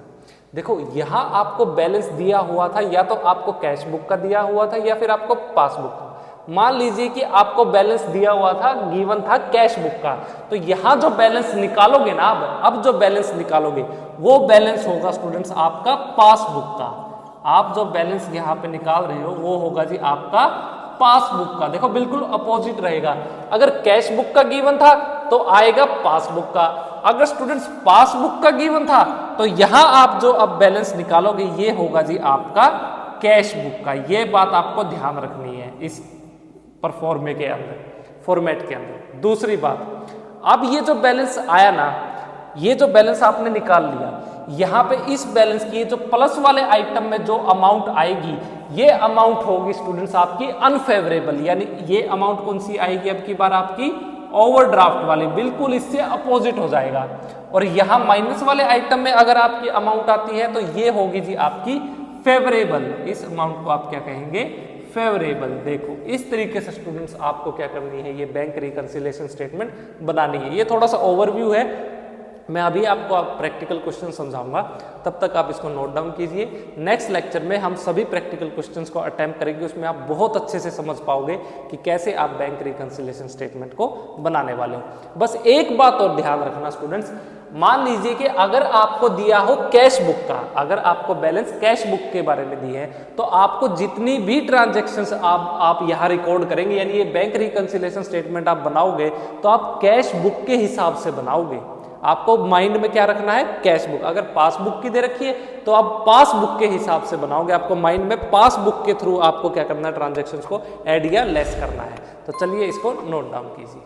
देखो यहाँ आपको बैलेंस दिया हुआ था, या तो आपको कैश बुक का दिया हुआ था या फिर आपको पासबुक का। मान लीजिए कि आपको बैलेंस दिया हुआ था, गिवन था कैश बुक का, तो यहां जो बैलेंस निकालोगे ना, अब जो बैलेंस निकालोगे वो बैलेंस होगा स्टूडेंट्स आपका पासबुक का। आप जो बैलेंस यहां पे निकाल रहे हो वो होगा जी आपका पासबुक का। देखो बिल्कुल अपोजिट रहेगा, अगर कैश बुक का गिवन था तो आएगा पासबुक का, अगर स्टूडेंट्स पासबुक का गिवन था तो यहां आप जो अब बैलेंस निकालोगे ये होगा जी आपका कैश बुक का। ये बात आपको ध्यान रखनी है इस परफॉर्मे के अंदर, फॉर्मेट के अंदर। दूसरी बात, अब ये जो बैलेंस आया ना, ये जो बैलेंस आपने निकाल लिया, यहाँ पे इस बैलेंस की जो प्लस वाले आइटम में जो अमाउंट आएगी, ये अमाउंट होगी स्टूडेंट्स आपकी अनफेवरेबल, यानी ये अमाउंट कौन सी आएगी अब की बार आपकी ओवरड्राफ्ट वाली, बिल्कुल इससे अपोजिट हो जाएगा। और यहाँ माइनस वाले आइटम में अगर आपकी अमाउंट आती है तो ये होगी जी आपकी फेवरेबल, इस अमाउंट को आप क्या कहेंगे, फेवरेबल। देखो इस तरीके से स्टूडेंट्स आपको क्या करनी है, ये बैंक रिकंसिलिएशन स्टेटमेंट बनानी है। ये थोड़ा सा ओवरव्यू है, मैं अभी आपको प्रैक्टिकल क्वेश्चन समझाऊंगा, तब तक आप इसको नोट डाउन कीजिए। नेक्स्ट लेक्चर में हम सभी प्रैक्टिकल क्वेश्चंस को अटेम्प्ट करेंगे, उसमें आप बहुत अच्छे से समझ पाओगे कि कैसे आप बैंक रिकंसिलिएशन स्टेटमेंट को बनाने वाले हो। बस एक बात और ध्यान रखना स्टूडेंट्स, मान लीजिए कि अगर आपको दिया हो कैश बुक का, अगर आपको बैलेंस कैश बुक के बारे में दी है, तो आपको जितनी भी ट्रांजैक्शंस आप यहाँ रिकॉर्ड करेंगे, यानी ये बैंक रिकंसिलिएशन स्टेटमेंट आप बनाओगे तो आप कैश बुक के हिसाब से बनाओगे। आपको माइंड में क्या रखना है, कैश बुक। अगर पासबुक की दे रखी है तो आप पासबुक के हिसाब से बनाओगे, आपको माइंड में पासबुक के थ्रू आपको क्या करना है, ट्रांजैक्शंस को ऐड या लेस करना है। तो चलिए इसको नोट डाउन कीजिए।